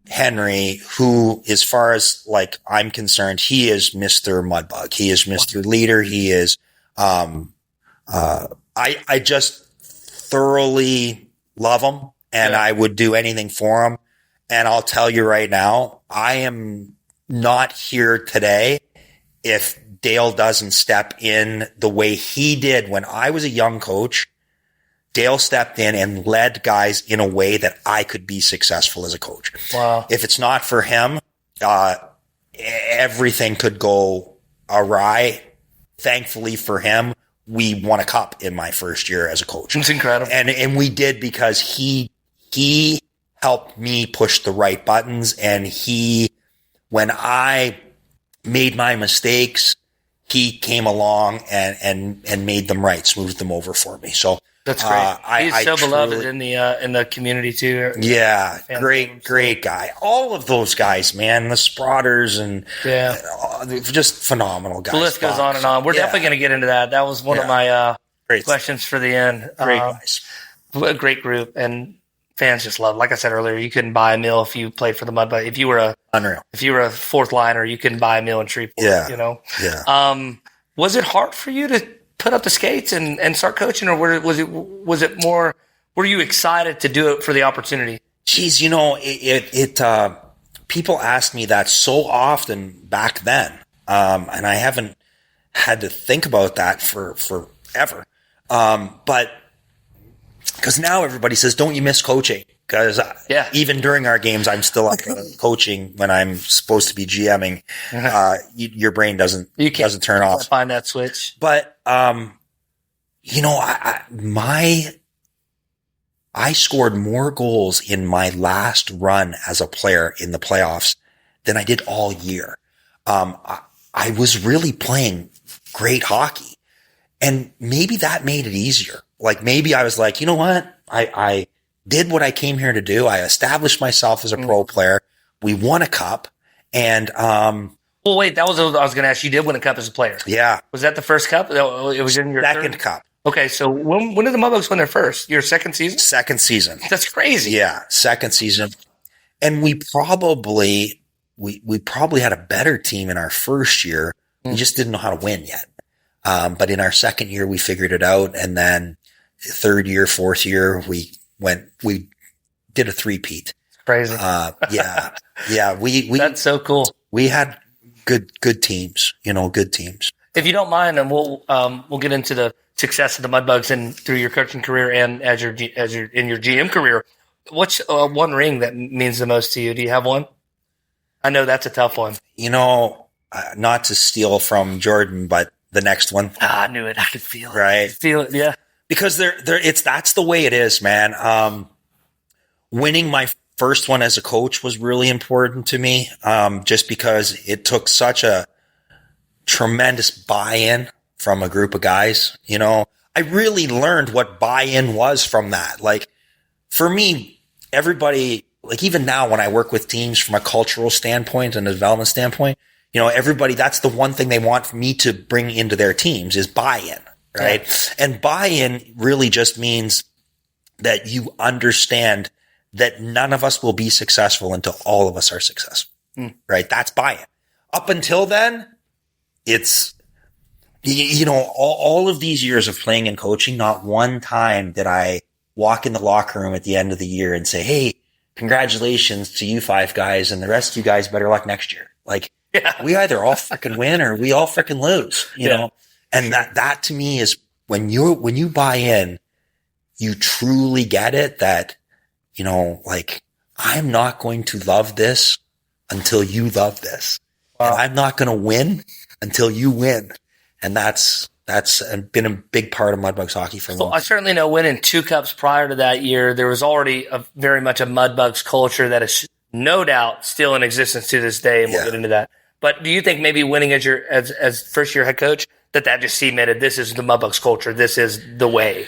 Henry, who, as far as I'm concerned, he is Mr. Mudbug. He is Mr. Leader. He is. I just thoroughly love him. and I would do anything for them. And I'll tell you right now, I am not here today if Dale doesn't step in the way he did when I was a young coach. Dale stepped in and led guys in a way that I could be successful as a coach. Wow. If it's not for him, everything could go awry. Thankfully for him, we won a cup in my first year as a coach. It's incredible. And we did because he helped me push the right buttons. And when I made my mistakes, he came along and made them right, smoothed them over for me. So that's great. He's so beloved in the community too. Yeah, great guy. All of those guys, man, the Sprotters and just phenomenal guys. The list goes on and on. We're definitely going to get into that. That was one of my questions for the end. Great guys. A great group, and fans just love. Like I said earlier, you couldn't buy a meal if you played for the Mudbugs. If you were a fourth liner, you couldn't buy a meal in Shreveport. Yeah, you know. Yeah. Was it hard for you to put up the skates and start coaching, or was it more? Were you excited to do it for the opportunity? Geez, you know, people ask me that so often back then, and I haven't had to think about that for forever. But because now everybody says, "Don't you miss coaching?" Because even during our games, I'm still up coaching when I'm supposed to be GMing. Your brain doesn't turn off. Find that switch. But you know, I scored more goals in my last run as a player in the playoffs than I did all year. I was really playing great hockey, and maybe that made it easier. Like maybe I was like, you know what, I did what I came here to do. I established myself as a pro player. We won a cup. And, well, wait, that was what I was going to ask. You did win a cup as a player. Yeah. Was that the first cup? It was in your second cup. Okay. So when did the Mudbugs win their first? Your second season? Second season. That's crazy. Yeah. Second season. And we probably had a better team in our first year. We just didn't know how to win yet. But in our second year, we figured it out. And then third year, fourth year, we did a three-peat. Crazy. Yeah. We that's so cool. We had good teams, good teams. If you don't mind, and we'll get into the success of the Mudbugs and through your coaching career and as your in your GM career. What's one ring that means the most to you? Do you have one? I know that's a tough one. Not to steal from Jordan, but the next one. I knew it. I could feel it. Right. Feel it. Yeah. Because that's the way it is, man. Winning my first one as a coach was really important to me. Just because it took such a tremendous buy-in from a group of guys. I really learned what buy-in was from that. Like for me, everybody, like even now when I work with teams from a cultural standpoint and a development standpoint, everybody, that's the one thing they want me to bring into their teams is buy-in. Right. Yeah. And buy-in really just means that you understand that none of us will be successful until all of us are successful. Right. That's buy-in. Up until then, it's, all of these years of playing and coaching, not one time did I walk in the locker room at the end of the year and say, hey, congratulations to you 5 guys and the rest of you guys, better luck next year. Like we either all freaking win or we all freaking lose, you know? And that to me is when you buy in, you truly get it that, like I'm not going to love this until you love this. Wow. And I'm not going to win until you win. And that's been a big part of Mudbugs hockey for a long time. I certainly know winning 2 cups prior to that year, there was already very much a Mudbugs culture that is no doubt still in existence to this day. And we'll get into that. But do you think maybe winning as first year head coach, that just cemented this is the Mudbugs culture, this is the way?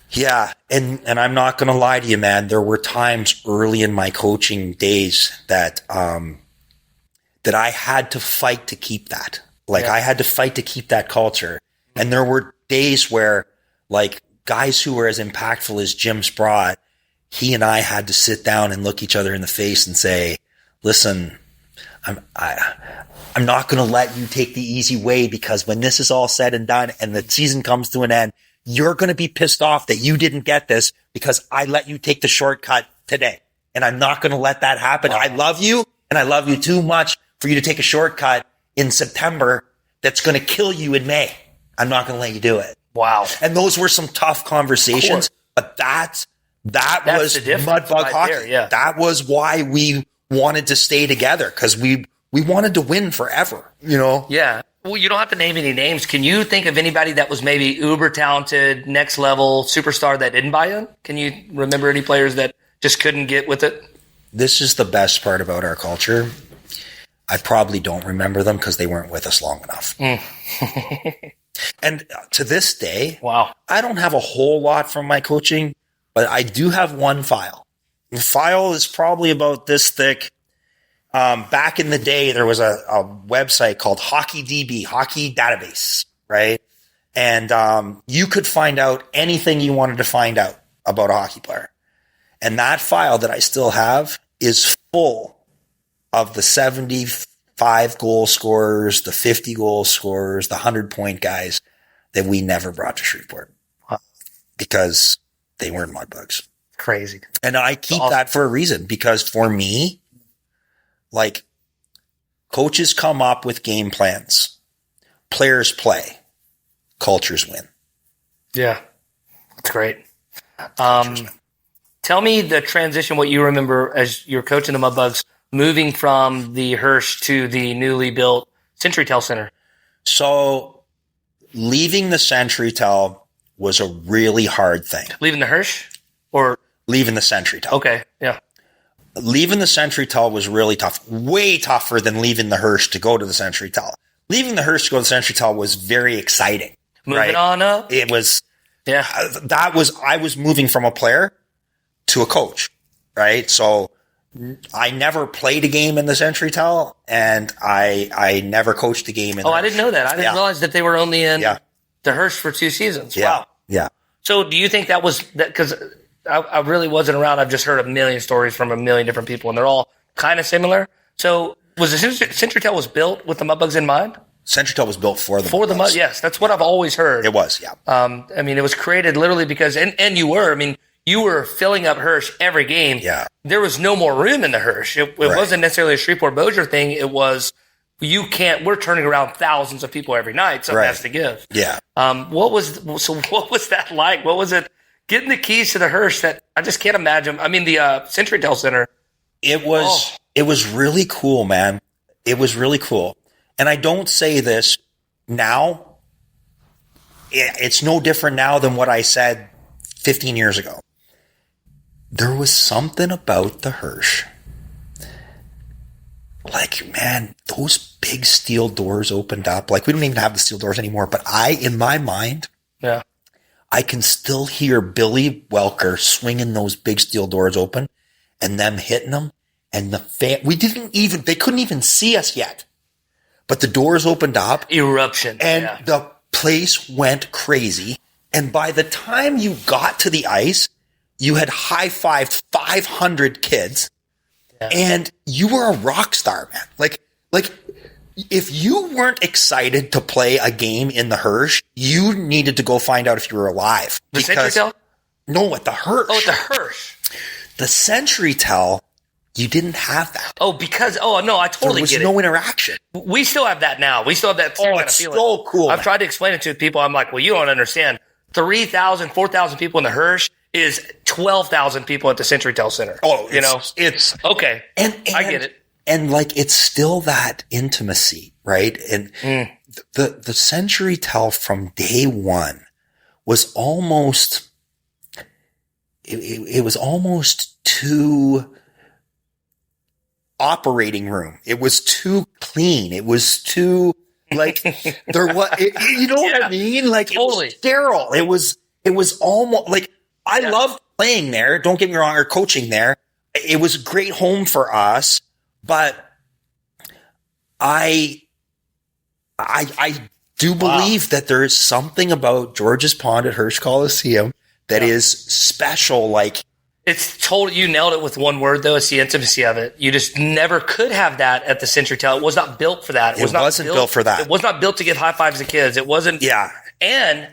Yeah. And I'm not going to lie to you, man. There were times early in my coaching days that I had to fight to keep that. I had to fight to keep that culture. And there were days where like guys who were as impactful as Jim Sprott, he and I had to sit down and look each other in the face and say, listen, I'm not going to let you take the easy way, because when this is all said and done and the season comes to an end, you're going to be pissed off that you didn't get this because I let you take the shortcut today. And I'm not going to let that happen. I love you, and I love you too much for you to take a shortcut in September that's going to kill you in May. I'm not going to let you do it. Wow. And those were some tough conversations, but that was Mudbug right hockey. there, yeah. That was why we wanted to stay together, because we wanted to win forever, Yeah. Well, you don't have to name any names. Can you think of anybody that was maybe uber talented, next level superstar that didn't buy in? Can you remember any players that just couldn't get with it? This is the best part about our culture. I probably don't remember them because they weren't with us long enough. And to this day, wow, I don't have a whole lot from my coaching, but I do have one file. The file is probably about this thick. Back in the day, there was a website called HockeyDB, Hockey Database, right? And you could find out anything you wanted to find out about a hockey player. And that file that I still have is full of the 75 goal scorers, the 50 goal scorers, the 100-point guys that we never brought to Shreveport because they weren't Mudbugs. Crazy. And I keep that for a reason, because for me, like, coaches come up with game plans, players play, cultures win. Yeah, that's great. Tell me the transition, what you remember as you're coaching the Mudbugs, moving from the Hirsch to the newly built CenturyTel Center. So leaving the CenturyTel was a really hard thing. Leaving the Hirsch or leaving the CenturyTel? Okay, yeah. Leaving the CenturyTel was really tough, way tougher than leaving the Hirsch to go to the CenturyTel. Leaving the Hirsch to go to the CenturyTel was very exciting. Moving on up. It was, yeah. I was moving from a player to a coach, right? So I never played a game in the CenturyTel, and I never coached a game in I didn't know that. I didn't realize that they were only in the Hirsch for 2 seasons. Yeah. Wow. Yeah. So do you think that was that? Because I really wasn't around. I've just heard a million stories from a million different people, and they're all kind of similar. So was the CenturyTel was built with the Mudbugs in mind? CenturyTel was built for the Mudbugs. Yes, that's what I've always heard. It was, yeah. I mean, it was created literally because, and you were filling up Hirsch every game. Yeah. There was no more room in the Hirsch. It wasn't necessarily a Shreveport Bossier thing. It was, we're turning around thousands of people every night. So it has to give. Yeah. What was that like? What was it? Getting the keys to the Hirsch that I just can't imagine. I mean, the CenturyTel Center. It was really cool, man. It was really cool. And I don't say this now. It's no different now than what I said 15 years ago. There was something about the Hirsch. Like, man, those big steel doors opened up. Like, we don't even have the steel doors anymore. But in my mind, I can still hear Billy Welker swinging those big steel doors open and them hitting them. And they couldn't even see us yet. But the doors opened up. Eruption. And the place went crazy. And by the time you got to the ice, you had high-fived 500 kids. Yeah. And you were a rock star, man. Like, if you weren't excited to play a game in the Hirsch, you needed to go find out if you were alive. The CenturyTel? No, at the Hirsch. Oh, at the Hirsch. The CenturyTel, you didn't have that. Oh, no, I totally get it. There was no interaction. We still have that now. We still have that. It's so cool. I've tried to explain it to people. I'm like, well, you don't understand. 3,000, 4,000 people in the Hirsch is 12,000 people at the CenturyTel Center. Oh, it's okay. And I get it. And like, it's still that intimacy, right? And the CenturyTel from day one was almost, it was almost too operating room. It was too clean. It was too, like, there was, you know what I mean? Like, totally. It was sterile. It was almost like, I loved playing there. Don't get me wrong, or coaching there. It was a great home for us, but I do believe that there is something about George's Pond at Hirsch Coliseum that is special. Like, it's totally, you nailed it with one word though. It's the intimacy of it. You just never could have that at the CenturyTel. It was not built for that. It wasn't built for that. It was not built to give high fives to kids. It wasn't. Yeah. And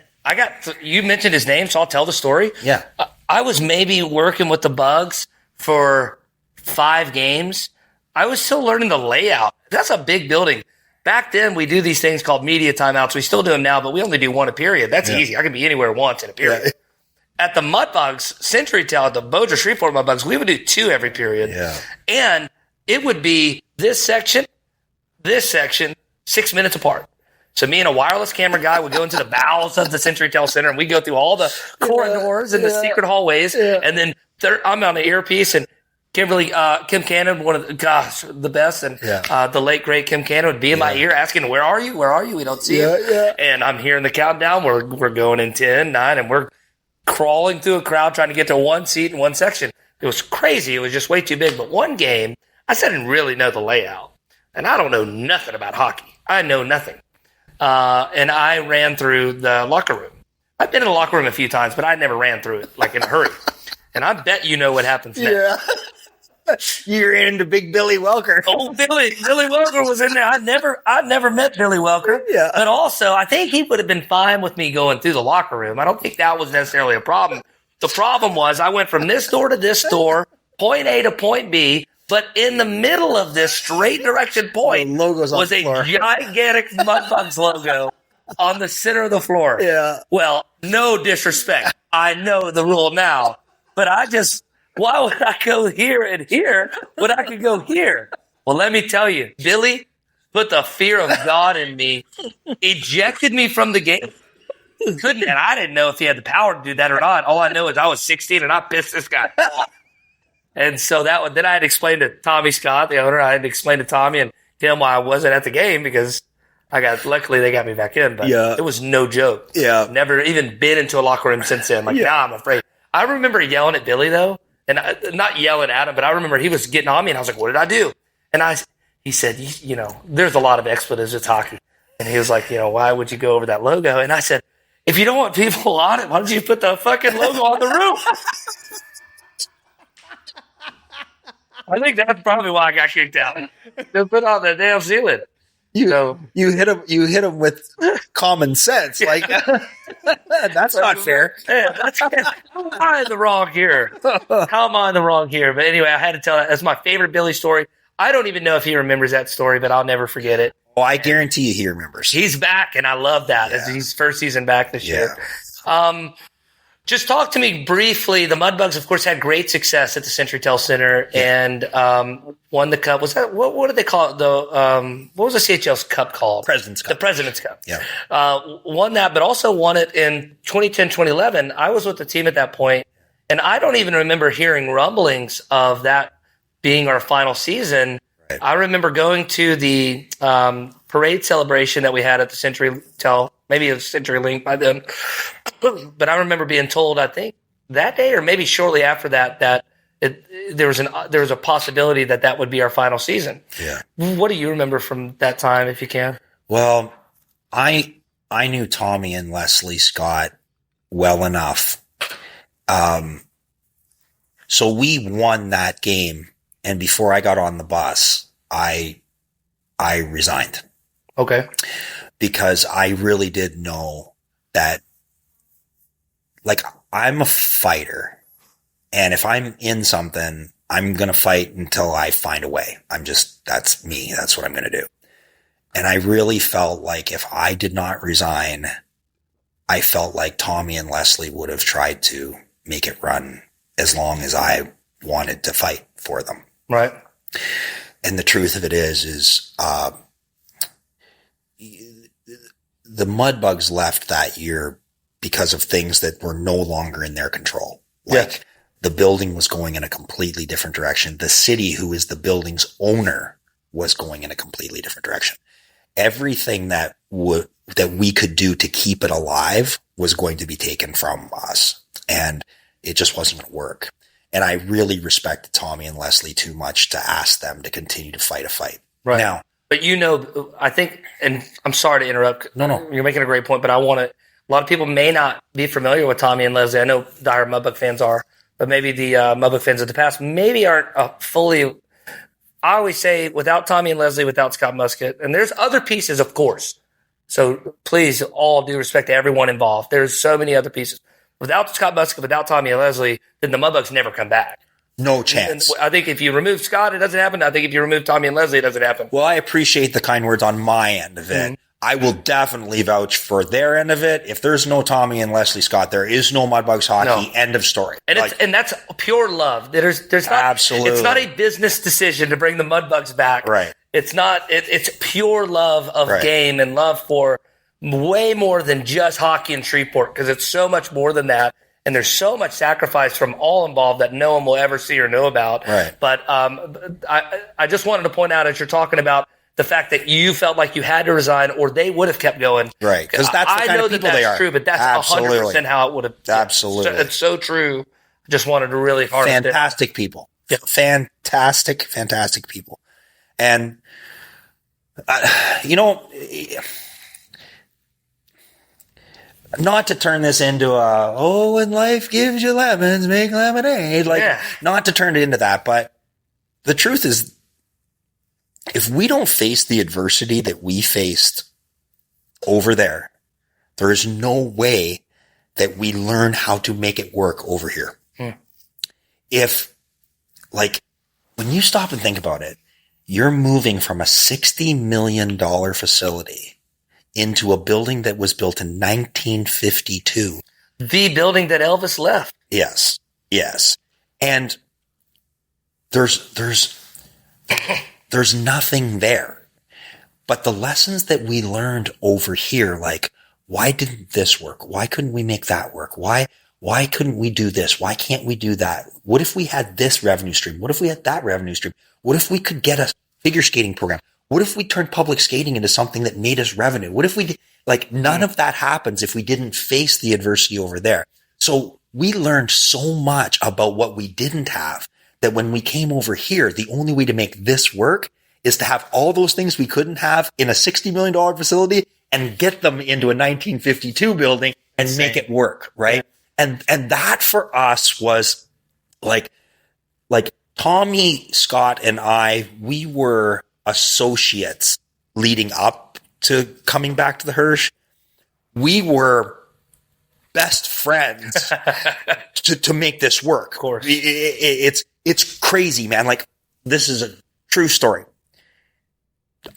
you mentioned his name, so I'll tell the story. Yeah. I was maybe working with the Bugs for 5 games. I was still learning the layout. That's a big building. Back then, we do these things called media timeouts. We still do them now, but we only do one a period. That's easy. I can be anywhere once in a period. Yeah. At the Mudbugs, CenturyTel, at the Bossier Shreveport Mudbugs, we would do 2 every period. Yeah. And it would be this section, 6 minutes apart. So me and a wireless camera guy would go into the bowels of the CenturyTel Center, and we go through all the corridors and the secret hallways. Yeah. And then I'm on the earpiece, and Kim Cannon, one of the best, and the late great Kim Cannon would be in my ear asking, "Where are you? Where are you? We don't see you." Yeah. And I'm hearing the countdown. We're going in 10, 9, and we're crawling through a crowd trying to get to one seat in one section. It was crazy. It was just way too big. But one game, I didn't really know the layout, and I don't know nothing about hockey. I know nothing. And I ran through the locker room. I've been in the locker room a few times, but I never ran through it like in a hurry. And I bet you know what happens next. Yeah. You ran into Big Billy Welker. Oh, Billy Welker was in there. I never met Billy Welker. Yeah. But also, I think he would have been fine with me going through the locker room. I don't think that was necessarily a problem. The problem was I went from this door to this door, point A to point B, but in the middle of this straight direction point was a gigantic Mudbugs logo on the center of the floor. Yeah. Well, no disrespect. I know the rule now, but why would I go here and here when I could go here? Well, let me tell you, Billy put the fear of God in me, ejected me from the game. And I didn't know if he had the power to do that or not. All I know is I was 16 and I pissed this guy off. And so then I had explained to Tommy Scott, the owner, I had to explain to Tommy and him why I wasn't at the game because luckily they got me back in, but it was no joke. Yeah. Never even been into a locker room since then. Now I'm afraid. I remember yelling at Billy though. And not yelling at him, but I remember he was getting on me, and I was like, "What did I do?" And he said, "You know, there's a lot of expletives with hockey." And he was like, "You know, why would you go over that logo?" And I said, "If you don't want people on it, why don't you put the fucking logo on the roof?" I think that's probably why I got kicked out. They put on the damn ceiling. You hit him with common sense. Like that's not fair. Yeah, how am I in the wrong here? How am I in the wrong here? But anyway, I had to tell that. That's my favorite Billy story. I don't even know if he remembers that story, but I'll never forget it. Oh, I guarantee you he remembers. He's back, and I love that. Yeah. It's his first season back this year. Just talk to me briefly. The Mudbugs, of course, had great success at the CenturyTel Center and won the cup. Was that what did they call it? What was the CHL's cup called? President's Cup. The President's Cup. Yeah. Won that, but also won it in 2010, 2011. I was with the team at that point, and I don't even remember hearing rumblings of that being our final season. Right. I remember going to the parade celebration that we had at the CenturyTel. Maybe it was CenturyLink by then. But I remember being told, I think that day or maybe shortly after that there was a possibility that would be our final season. Yeah. What do you remember from that time, if you can? Well, I knew Tommy and Leslie Scott well enough. So we won that game, and before I got on the bus, I resigned. Okay. Because I really did know that, like, I'm a fighter, and if I'm in something, I'm going to fight until I find a way. That's me. That's what I'm going to do. And I really felt like if I did not resign, I felt like Tommy and Leslie would have tried to make it run as long as I wanted to fight for them. Right. And the truth of it is, the Mudbugs left that year because of things that were no longer in their control. Like the building was going in a completely different direction. The city, who is the building's owner, was going in a completely different direction. Everything that we could do to keep it alive was going to be taken from us, and it just wasn't going to work. And I really respected Tommy and Leslie too much to ask them to continue to fight a fight. Right. Now, but I think, and I'm sorry to interrupt. No. You're making a great point, but a lot of people may not be familiar with Tommy and Leslie. I know dire Mudbug fans are, but maybe the Mudbug fans of the past maybe aren't fully. I always say without Tommy and Leslie, without Scott Muscutt, and there's other pieces, of course. So please, all due respect to everyone involved. There's so many other pieces. without Scott Muscutt, without Tommy and Leslie, then the Mudbugs never come back. No chance. And I think if you remove Scott, it doesn't happen. I think if you remove Tommy and Leslie, it doesn't happen. Well, I appreciate the kind words on my end of it. I will definitely vouch for their end of it. If there's no Tommy and Leslie Scott, there is no Mudbugs hockey. End of story. And and that's pure love. There's not absolutely. It's not a business decision to bring the Mudbugs back. Right. It's not. It's pure love of game and love for way more than just hockey in Shreveport, because it's so much more than that. And there's so much sacrifice from all involved that no one will ever see or know about. Right. But I just wanted to point out, as you're talking about the fact that you felt like you had to resign or they would have kept going. Right. Because that's the kind of people they are. I know that's true, but that's 100% how it would have. Absolutely. It's so true. I just wanted to really harness it. Fantastic people. Yeah. Fantastic people. And, not to turn this into when life gives you lemons, make lemonade. Not to turn it into that. But the truth is, if we don't face the adversity that we faced over there, there is no way that we learn how to make it work over here. If, when you stop and think about it, you're moving from a $60 million facility into a building that was built in 1952. The building that Elvis left. Yes. And there's nothing there. But the lessons that we learned over here, why didn't this work? Why couldn't we make that work? Why couldn't we do this? Why can't we do that? What if we had this revenue stream? What if we had that revenue stream? What if we could get a figure skating program? What if we turned public skating into something that made us revenue? What if we none of that happens if we didn't face the adversity over there. So we learned so much about what we didn't have that when we came over here, the only way to make this work is to have all those things we couldn't have in a $60 million facility and get them into a 1952 building and make it work. Right. And that for us was like Tommy, Scott, and I, we were associates leading up to coming back to the Hirsch. We were best friends to make this work. Of course. It's crazy, man. This is a true story.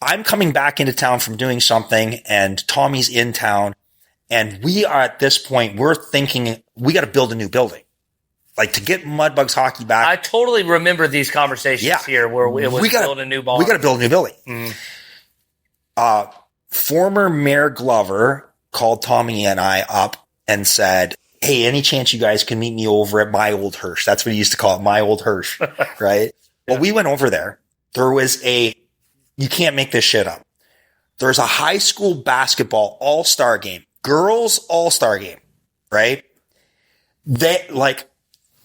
I'm coming back into town from doing something and Tommy's in town. And we are at this point, we're thinking we got to build a new building. To get Mudbugs hockey back. I totally remember these conversations here where it was build a new ball. We got to build a new building. Former Mayor Glover called Tommy and I up and said, hey, any chance you guys can meet me over at my old Hirsch? That's what he used to call it, my old Hirsch, right? Well, we went over there. There was you can't make this shit up. There's a high school basketball all-star game, girls all-star game, right?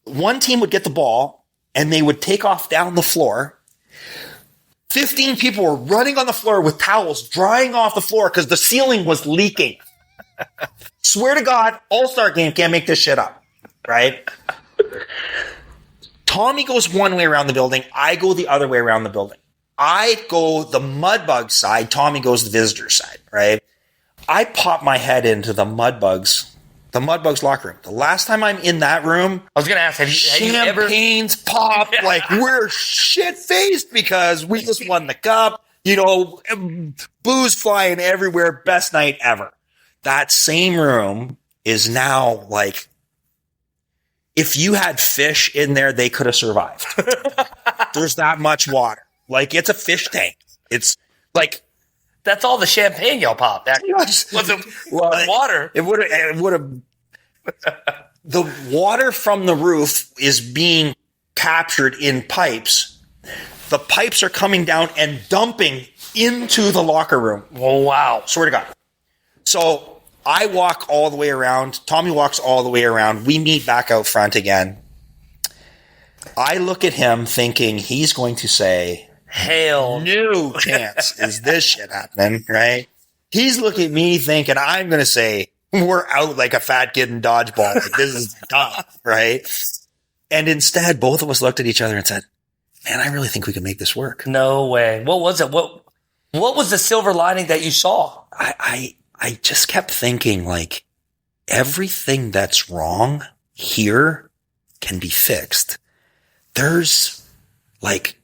One team would get the ball and they would take off down the floor. 15 people were running on the floor with towels, drying off the floor because the ceiling was leaking. Swear to God, all-star game, can't make this shit up, right? Tommy goes one way around the building. I go the other way around the building. I go the Mudbugs side. Tommy goes the visitor side, right? I pop my head into the Mudbugs locker room. The last time I'm in that room, I was going to ask, have you ever... Champagnes pop, we're shit-faced because we just won the cup, booze flying everywhere, best night ever. That same room is now if you had fish in there, they could have survived. There's that much water. It's a fish tank. It's that's all the champagne y'all popped. That wasn't water. It would have. The water from the roof is being captured in pipes. The pipes are coming down and dumping into the locker room. Oh, wow. Swear to God. So I walk all the way around. Tommy walks all the way around. We meet back out front again. I look at him thinking he's going to say, hell no chance is this shit happening, right? He's looking at me thinking I'm going to say, we're out like a fat kid in dodgeball. This is tough, right? And instead, both of us looked at each other and said, man, I really think we can make this work. No way. What was it? What was the silver lining that you saw? I just kept thinking everything that's wrong here can be fixed. There's like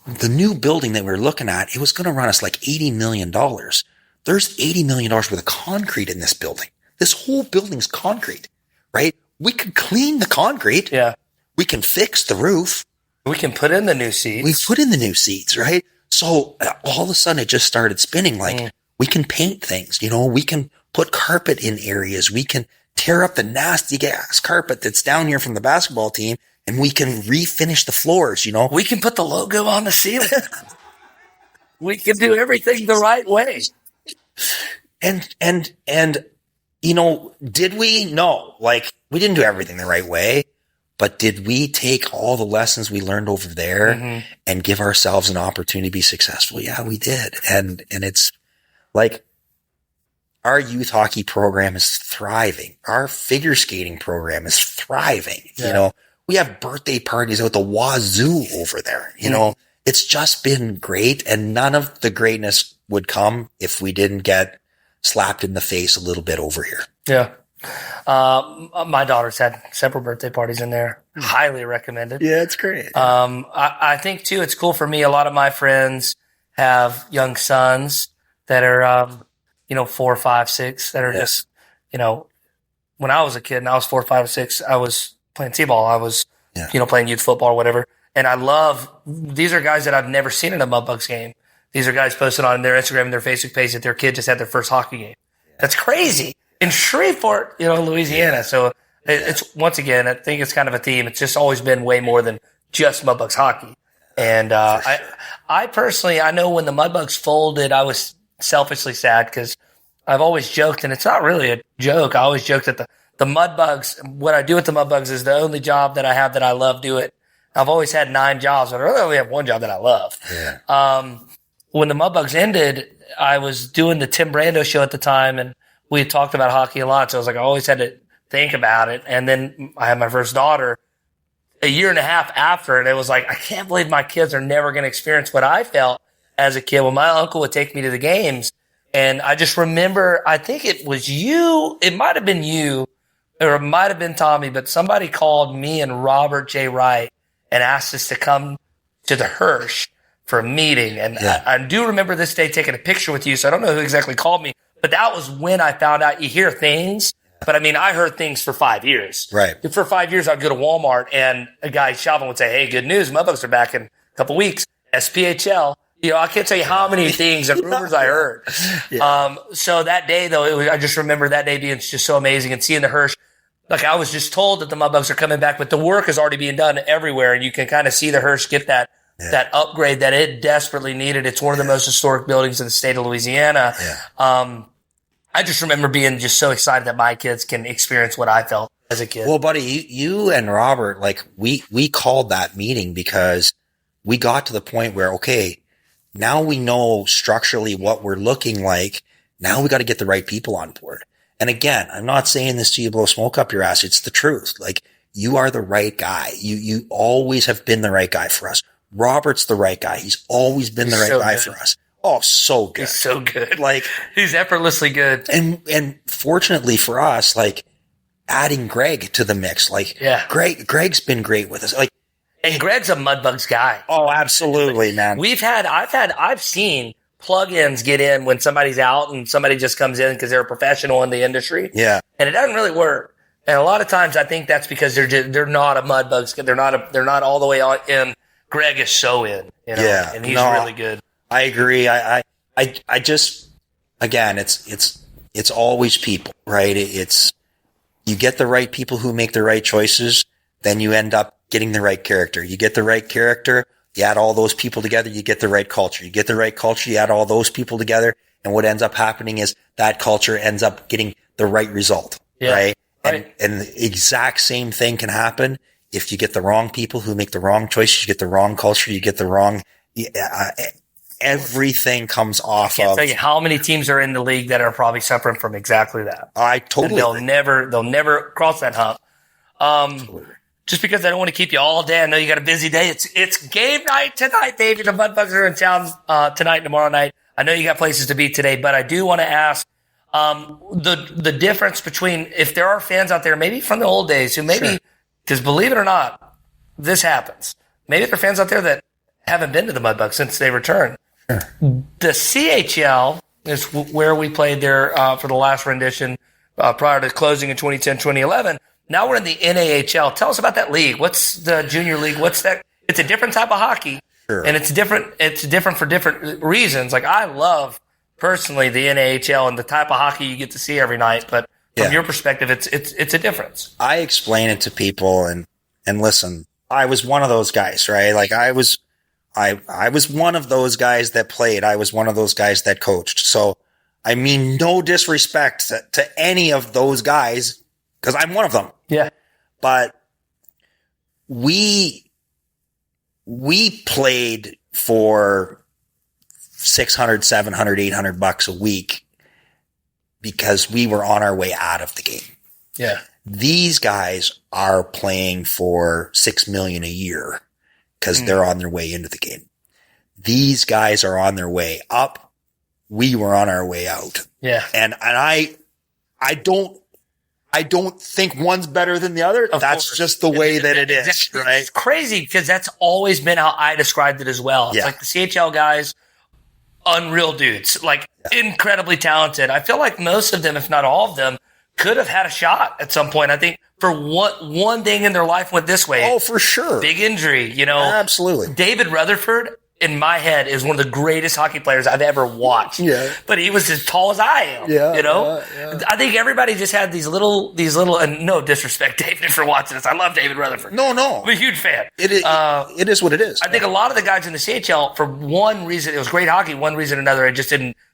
the new building that we're looking at, it was going to run us like $80 million. There's $80 million worth of concrete in this building. This whole building's concrete, right? We could clean the concrete. Yeah. We can fix the roof. We can put in the new seats. We put in the new seats, right? So all of a sudden it just started spinning. Like we can paint things, we can put carpet in areas. We can tear up the nasty ass carpet that's down here from the basketball team, and we can refinish the floors, We can put the logo on the ceiling. We can do everything the right way. And did we? No, like we didn't do everything the right way, but did we take all the lessons we learned over there and give ourselves an opportunity to be successful? Yeah, we did. And it's like our youth hockey program is thriving. Our figure skating program is thriving. Yeah. We have birthday parties out the wazoo over there. It's just been great, and none of the greatness would come if we didn't get slapped in the face a little bit over here. Yeah. My daughter's had several birthday parties in there. Highly recommended. Yeah, it's great. I think too, it's cool for me. A lot of my friends have young sons that are, 4, 5, 6 that are just, when I was a kid and I was 4, 5, 6, I was playing t-ball. I was, playing youth football or whatever. And I love, these are guys that I've never seen in a Mudbugs game. These are guys posted on their Instagram and their Facebook page that their kid just had their first hockey game. That's crazy. In Shreveport, Louisiana. So it's, once again, I think it's kind of a theme. It's just always been way more than just Mudbugs hockey. And I personally, I know when the Mudbugs folded, I was selfishly sad because I've always joked, and it's not really a joke. I always joked that the Mudbugs, what I do with the Mudbugs is the only job that I have that I love doing. I've always had 9 jobs, but I really only have one job that I love. Yeah. When the Mudbugs ended, I was doing the Tim Brando show at the time, and we had talked about hockey a lot. So I was like, I always had to think about it. And then I had my first daughter a year and a half after, and it was like, I can't believe my kids are never going to experience what I felt as a kid when my uncle would take me to the games. And I just remember, I think it was you, it might have been you, or it might have been Tommy, but somebody called me and Robert J. Wright and asked us to come to the Hirsch for a meeting. And I do remember this day taking a picture with you, so I don't know who exactly called me, but that was when I found out you hear things. But I mean, I heard things for 5 years. Right. For 5 years, I'd go to Walmart and a guy shopping would say, hey, good news, Mudbugs are back in a couple weeks. SPHL. I can't tell you how many things and rumors I heard. So that day, though, I just remember that day being just so amazing and seeing the Hirsch. Like, I was just told that the Mudbugs are coming back, but the work is already being done everywhere, and you can kind of see the Hirsch get that upgrade that it desperately needed. It's one of the most historic buildings in the state of Louisiana. I just remember being just so excited that my kids can experience what I felt as a kid. Well, buddy, you and Robert, like we called that meeting because we got to the point where, okay, now we know structurally what we're looking like. Now we got to get the right people on board. And again, I'm not saying this to you blow smoke up your ass. It's the truth. Like, you are the right guy. You always have been the right guy for us. Robert's the right guy. He's always been the right guy for us. Oh, so good. He's so good. Like, he's effortlessly good. And fortunately for us, like, adding Greg to the mix, like, Greg's been great with us. Like, and Greg's a Mudbugs guy. Oh, absolutely, man. I've seen plugins get in when somebody's out and somebody just comes in because they're a professional in the industry. Yeah. And it doesn't really work. And a lot of times I think that's because they're not a Mudbugs. They're not all the way in. Greg is so in, and he's really good. I agree. I just, again, it's always people, right? It's, you get the right people who make the right choices, then you end up getting the right character. You get the right character, you add all those people together, you get the right culture. You get the right culture, you add all those people together, and what ends up happening is that culture ends up getting the right result, right? And the exact same thing can happen if you get the wrong people who make the wrong choices, you get the wrong culture, you get the wrong, everything comes off of. I can't tell you how many teams are in the league that are probably suffering from exactly that. I totally. And they'll never cross that hump. Just because I don't want to keep you all day. I know you got a busy day. It's game night tonight, baby. The Mudbugs are in town tonight and tomorrow night. I know you got places to be today, but I do want to ask, The difference between, if there are fans out there, maybe from the old days who maybe, because believe it or not, this happens. Maybe there are fans out there that haven't been to the Mudbugs since they returned. Sure. The CHL is where we played there for the last rendition prior to closing in 2010, 2011. Now we're in the NAHL. Tell us about that league. What's the junior league? What's that? It's a different type of hockey. Sure. And it's different. It's different for different reasons. Like, I love personally the NAHL and the type of hockey you get to see every night. But from your perspective, it's a difference. I explain it to people and listen, I was one of those guys, right? Like, I was one of those guys that played. I was one of those guys that coached. So, I mean, no disrespect to any of those guys, because I'm one of them. Yeah. But we played for $600, $700, $800 a week because we were on our way out of the game. Yeah. These guys are playing for $6 million a year because they're on their way into the game. These guys are on their way up. We were on our way out. Yeah. And I don't think one's better than the other. That's just the way that it is, right? It's crazy because that's always been how I described it as well. It's like the CHL guys, unreal dudes, like incredibly talented. I feel like most of them, if not all of them, could have had a shot at some point. I think for one thing in their life went this way. Oh, for sure. Big injury, you know. Absolutely. David Rutherford, in my head, is one of the greatest hockey players I've ever watched. Yeah. But he was as tall as I am. Yeah. You know? Yeah. I think everybody just had these little, and no disrespect, David, for watching this. I love David Rutherford. No. I'm a huge fan. It is what it is. I think a lot of the guys in the CHL, for one reason, it was great hockey, one reason or another,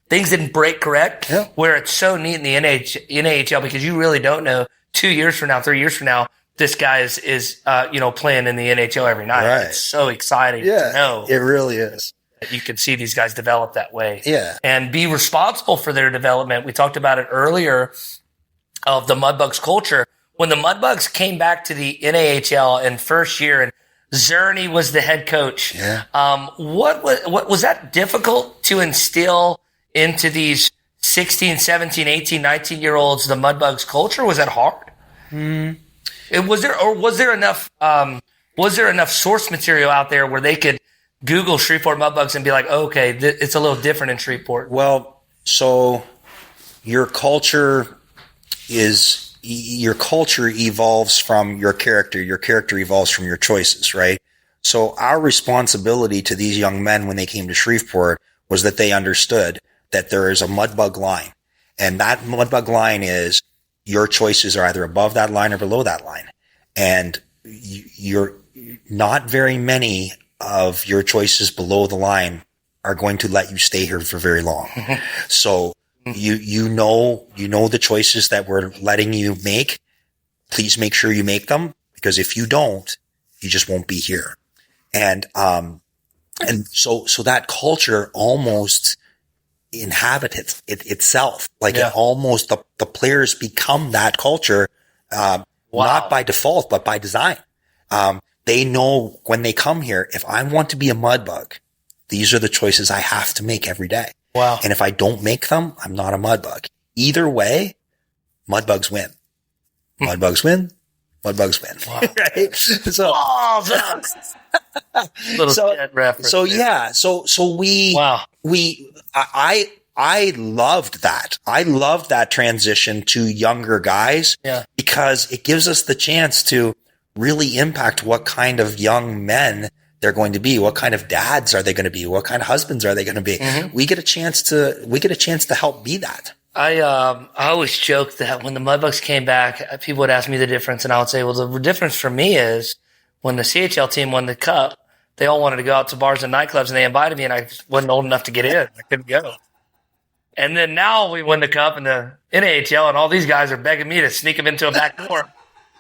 things didn't break correct. Yeah. Where it's so neat in the NAHL because you really don't know 2 years from now, 3 years from now, this guy is playing in the NHL every night. Right. It's so exciting to know. It really is. That you can see these guys develop that way. Yeah. And be responsible for their development. We talked about it earlier of the Mudbugs culture. When the Mudbugs came back to the NAHL in first year and Zerny was the head coach. Yeah. What was that difficult to instill into these 16, 17, 18, 19-year-olds, the Mudbugs culture? Was that hard? Was there enough source material out there where they could Google Shreveport Mudbugs and be like, oh, okay, it's a little different in Shreveport? Well, so your culture evolves from your character. Your character evolves from your choices, right? So our responsibility to these young men when they came to Shreveport was that they understood that there is a Mudbug line. And that Mudbug line is your choices are either above that line or below that line. And you're not very many of your choices below the line are going to let you stay here for very long. So you know the choices that we're letting you make. Please make sure you make them, because if you don't, you just won't be here. And so that culture almost inhabits itself. Like it almost, the players become that culture, not by default, but by design. They know when they come here, if I want to be a Mudbug, these are the choices I have to make every day. Wow. And if I don't make them, I'm not a Mudbug. Either way, Mudbugs win. Mudbugs win. Mudbugs win. Wow. Right? So, I loved that. I loved that transition to younger guys because it gives us the chance to really impact what kind of young men they're going to be. What kind of dads are they going to be? What kind of husbands are they going to be? Mm-hmm. We get a chance to help be that. I always joke that when the Mudbugs came back, people would ask me the difference, and I would say, well, the difference for me is when the CHL team won the cup, they all wanted to go out to bars and nightclubs, and they invited me, and I just wasn't old enough to get in. I couldn't go. And then now we win the cup in the NAHL, and all these guys are begging me to sneak them into a back door.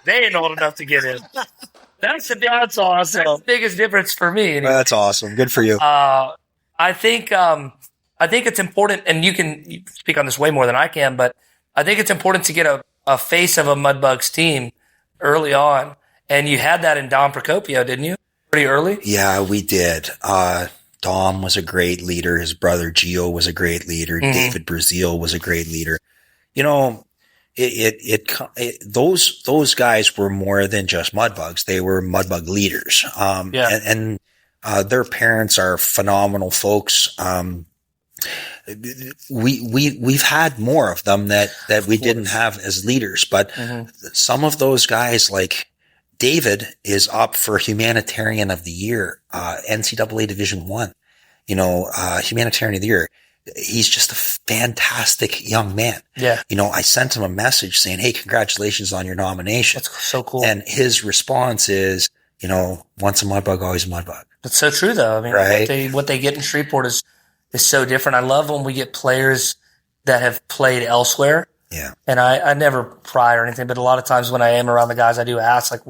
They ain't old enough to get in. That's awesome. That's the biggest difference for me. Anyway. That's awesome. Good for you. I think it's important, and you can speak on this way more than I can, but I think it's important to get a face of a Mudbugs team early on. And you had that in Dom Procopio, didn't you? Pretty early? Yeah, we did. Dom was a great leader. His brother Gio was a great leader. Mm-hmm. David Brazil was a great leader. you know, those guys were more than just Mudbugs. They were Mudbug leaders. And their parents are phenomenal folks. We've had more of them that we didn't have as leaders, but some of those guys, like David, is up for Humanitarian of the Year, NCAA Division I, Humanitarian of the Year. He's just a fantastic young man. Yeah. I sent him a message saying, "Hey, congratulations on your nomination." That's so cool. And his response is, once a Mudbug, always a Mudbug. That's so true, though. I mean, right? What they get in Shreveport is so different. I love when we get players that have played elsewhere. Yeah. And I never pry or anything, but a lot of times when I am around the guys, I do ask, like,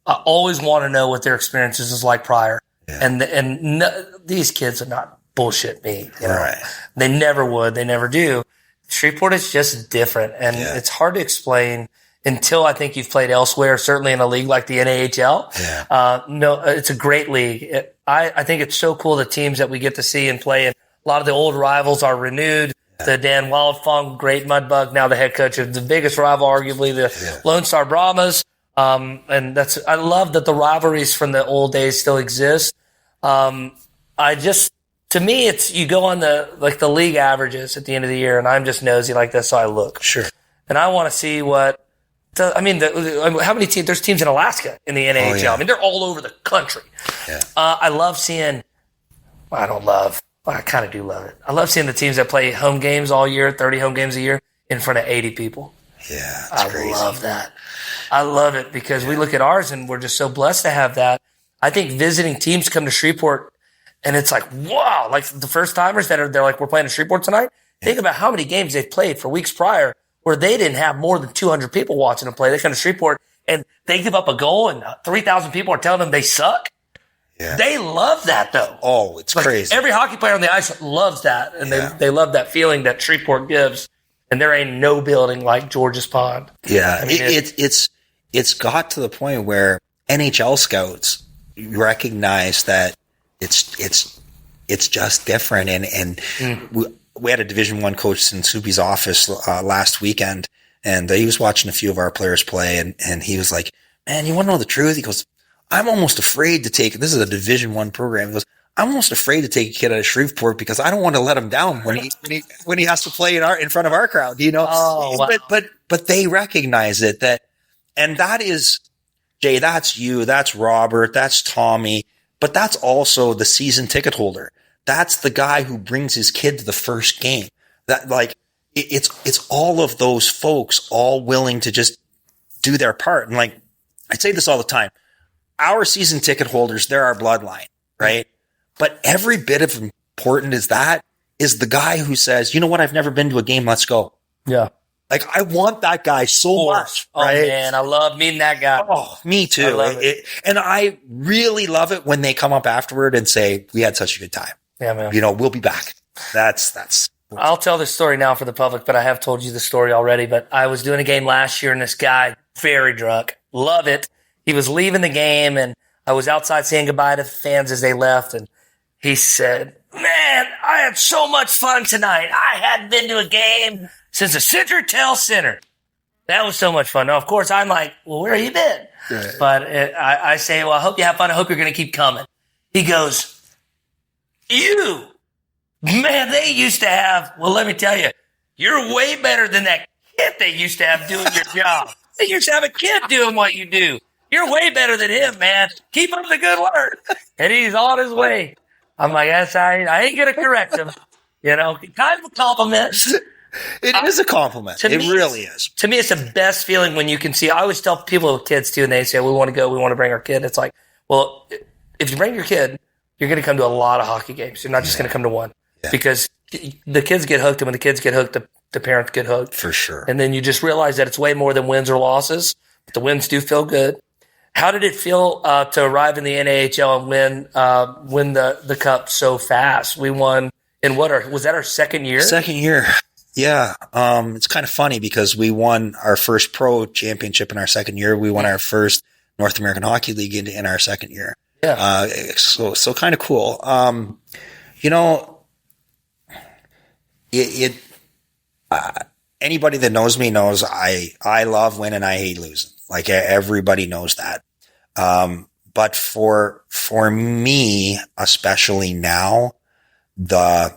I always want to know what their experiences is like prior. Yeah. And these kids are not bullshit me. Right. They never would. They never do. Shreveport is just different. And it's hard to explain until I think you've played elsewhere, certainly in a league like the NAHL. Yeah. No, it's a great league. I think it's so cool, the teams that we get to see and play. And a lot of the old rivals are renewed. Yeah. The Dan Wildfong, great Mudbug, now the head coach of the biggest rival, arguably the Lone Star Brahmas. And I love that the rivalries from the old days still exist. To me, it's, you go on the league averages at the end of the year, and I'm just nosy like this, so I look. Sure. And I want to see how many teams, there's teams in Alaska in the NAHL. Oh, yeah. I mean, they're all over the country. Yeah. I love seeing, I kind of do love it. I love seeing the teams that play home games all year, 30 home games a year, in front of 80 people. Yeah, that's crazy. I love that. I love it because we look at ours and we're just so blessed to have that. I think visiting teams come to Shreveport and it's like, wow, like the first timers they're like, we're playing in Shreveport tonight. Yeah. Think about how many games they've played for weeks prior where they didn't have more than 200 people watching them play. They come to Shreveport and they give up a goal and 3,000 people are telling them they suck. Yeah. They love that though. Oh, it's crazy. Every hockey player on the ice loves that. And they love that feeling that Shreveport gives. And there ain't no building like George's Pond. Yeah. I mean, it's got to the point where NHL scouts recognize that it's just different. And we had a Division I coach in Soupy's office last weekend, and he was watching a few of our players play, and he was like, "Man, you want to know the truth?" He goes, "I'm almost afraid to take," this is a Division I program. He goes, "I'm almost afraid to take a kid out of Shreveport because I don't want to let him down when he has to play in front of our crowd, Oh, wow. But they recognize it, and that is, Jay, that's you, that's Robert, that's Tommy, but that's also the season ticket holder. That's the guy who brings his kid to the first game. That, like, it's all of those folks all willing to just do their part. And, like, I say this all the time. Our season ticket holders, they're our bloodline, right? But every bit of important as that is the guy who says, "You know what? I've never been to a game. Let's go." Yeah. Like, I want that guy so much, right? Oh, man, I love meeting that guy. Oh, me too. I love it. And I really love it when they come up afterward and say, "We had such a good time. Yeah, man. We'll be back." That's. I'll tell this story now for the public, but I have told you the story already. But I was doing a game last year, and this guy, very drunk, love it. He was leaving the game, and I was outside saying goodbye to the fans as they left, and he said, "Man, I had so much fun tonight. I hadn't been to a game since the Century Tell Center. That was so much fun." Now, of course, I'm like, "Well, where have you been?" Right. But I say, "Well, I hope you have fun. I hope you're going to keep coming." He goes, "Man, they used to have," well, let me tell you, you're way better than that kid they used to have doing your job. They used to have a kid doing what you do. You're way better than him, man. Keep up the good work." And he's on his way. I'm like, I ain't going to correct him. Kind of a compliment. It is a compliment. It really is. To me, it's the best feeling when you can see. I always tell people with kids too, and they say, "We want to go. We want to bring our kid." It's like, well, if you bring your kid, you're going to come to a lot of hockey games. You're not just going to come to one because the kids get hooked. And when the kids get hooked, the parents get hooked. For sure. And then you just realize that it's way more than wins or losses. But the wins do feel good. How did it feel to arrive in the NAHL and win the cup so fast? We won in was that our second year? Second year. Yeah. It's kind of funny because we won our first pro championship in our second year. We won our first North American Hockey League in our second year. Yeah. So kind of cool. anybody that knows me knows I love winning. I hate losing. Like everybody knows that. But for me, especially now, the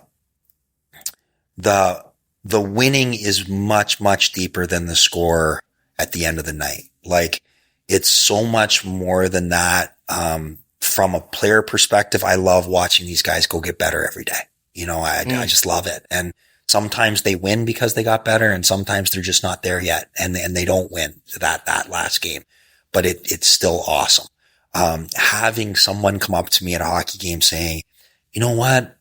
winning is much, much deeper than the score at the end of the night. Like, it's so much more than that. From a player perspective, I love watching these guys go get better every day. You know, I just love it. And sometimes they win because they got better, and sometimes they're just not there yet, and they don't win that last game. But it's still awesome. Having someone come up to me at a hockey game saying, you know what?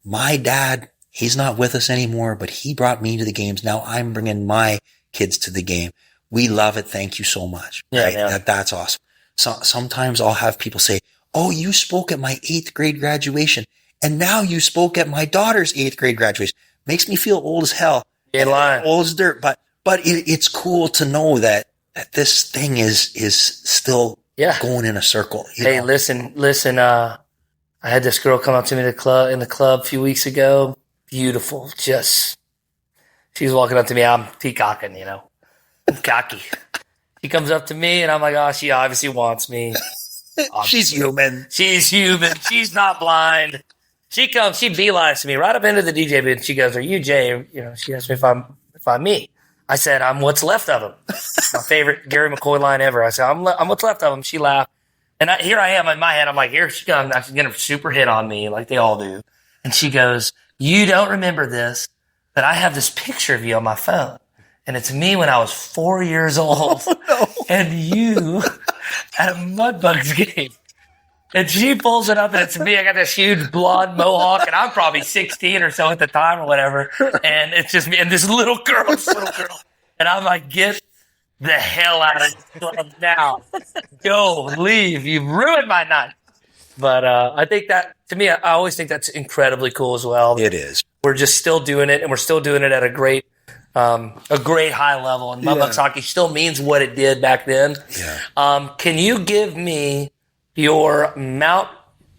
My dad, he's not with us anymore, but he brought me to the games. Now I'm bringing my kids to the game. We love it. Thank you so much. Yeah, right? yeah. That's awesome. So sometimes I'll have people say, oh, you spoke at my 8th grade graduation, and now you spoke at my daughter's 8th grade graduation. Makes me feel old as hell. You ain't lying. Old as dirt. But it's cool to know that this thing is still going in a circle. Hey, listen. I had this girl come up to me in the club a few weeks ago. Beautiful. She was walking up to me. I'm peacocking, you know. I'm cocky. She comes up to me, and I'm like, oh, she obviously wants me. She's human. She's human. She's not blind. She beelines to me right up into the DJ booth. She goes, are you Jay? You know, she asked me if I'm me. I said, I'm what's left of him. My favorite Gary McCoy line ever. I said, I'm what's left of him. She laughed. And here I am in my head. I'm like, here she comes. She's going to super hit on me like they all do. And she goes, you don't remember this, but I have this picture of you on my phone. And it's me when I was 4 years old. Oh, no. And you at a Mudbugs game. And she pulls it up, and it's me. I got this huge blonde mohawk, and I'm probably 16 or so at the time or whatever. And it's just me and this little girl. And I'm like, get the hell out of this club now. Go, leave. You've ruined my night. But I think that, to me, I always think that's incredibly cool as well. It is. We're just still doing it, and we're still doing it at a great high level. And Mudbugs hockey still means what it did back then. Yeah. Can you give me your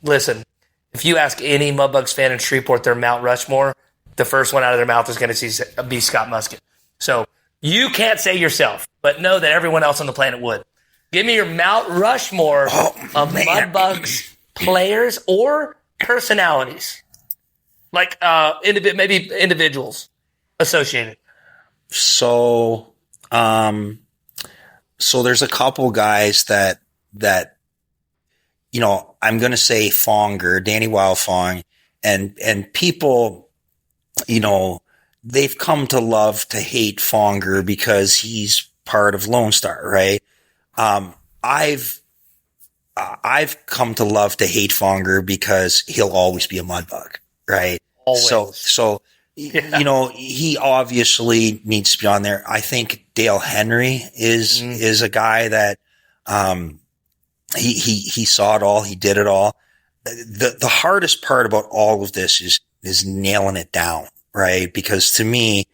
listen, if you ask any Mudbugs fan in Shreveport their Mount Rushmore, the first one out of their mouth is going to be Scott Muscutt. So you can't say yourself, but know that everyone else on the planet would. Give me your Mount Rushmore of Mudbugs players or personalities, like maybe individuals associated. So there's a couple guys that you know, I'm going to say Fonger, Danny Wildfong, and people, you know, they've come to love to hate Fonger because he's part of Lone Star, right? I've come to love to hate Fonger because he'll always be a Mudbug, right? Always. So you know, he obviously needs to be on there. I think Dale Henry is a guy that, he saw it all. He did it all. The hardest part about all of this is nailing it down, right? Because to me,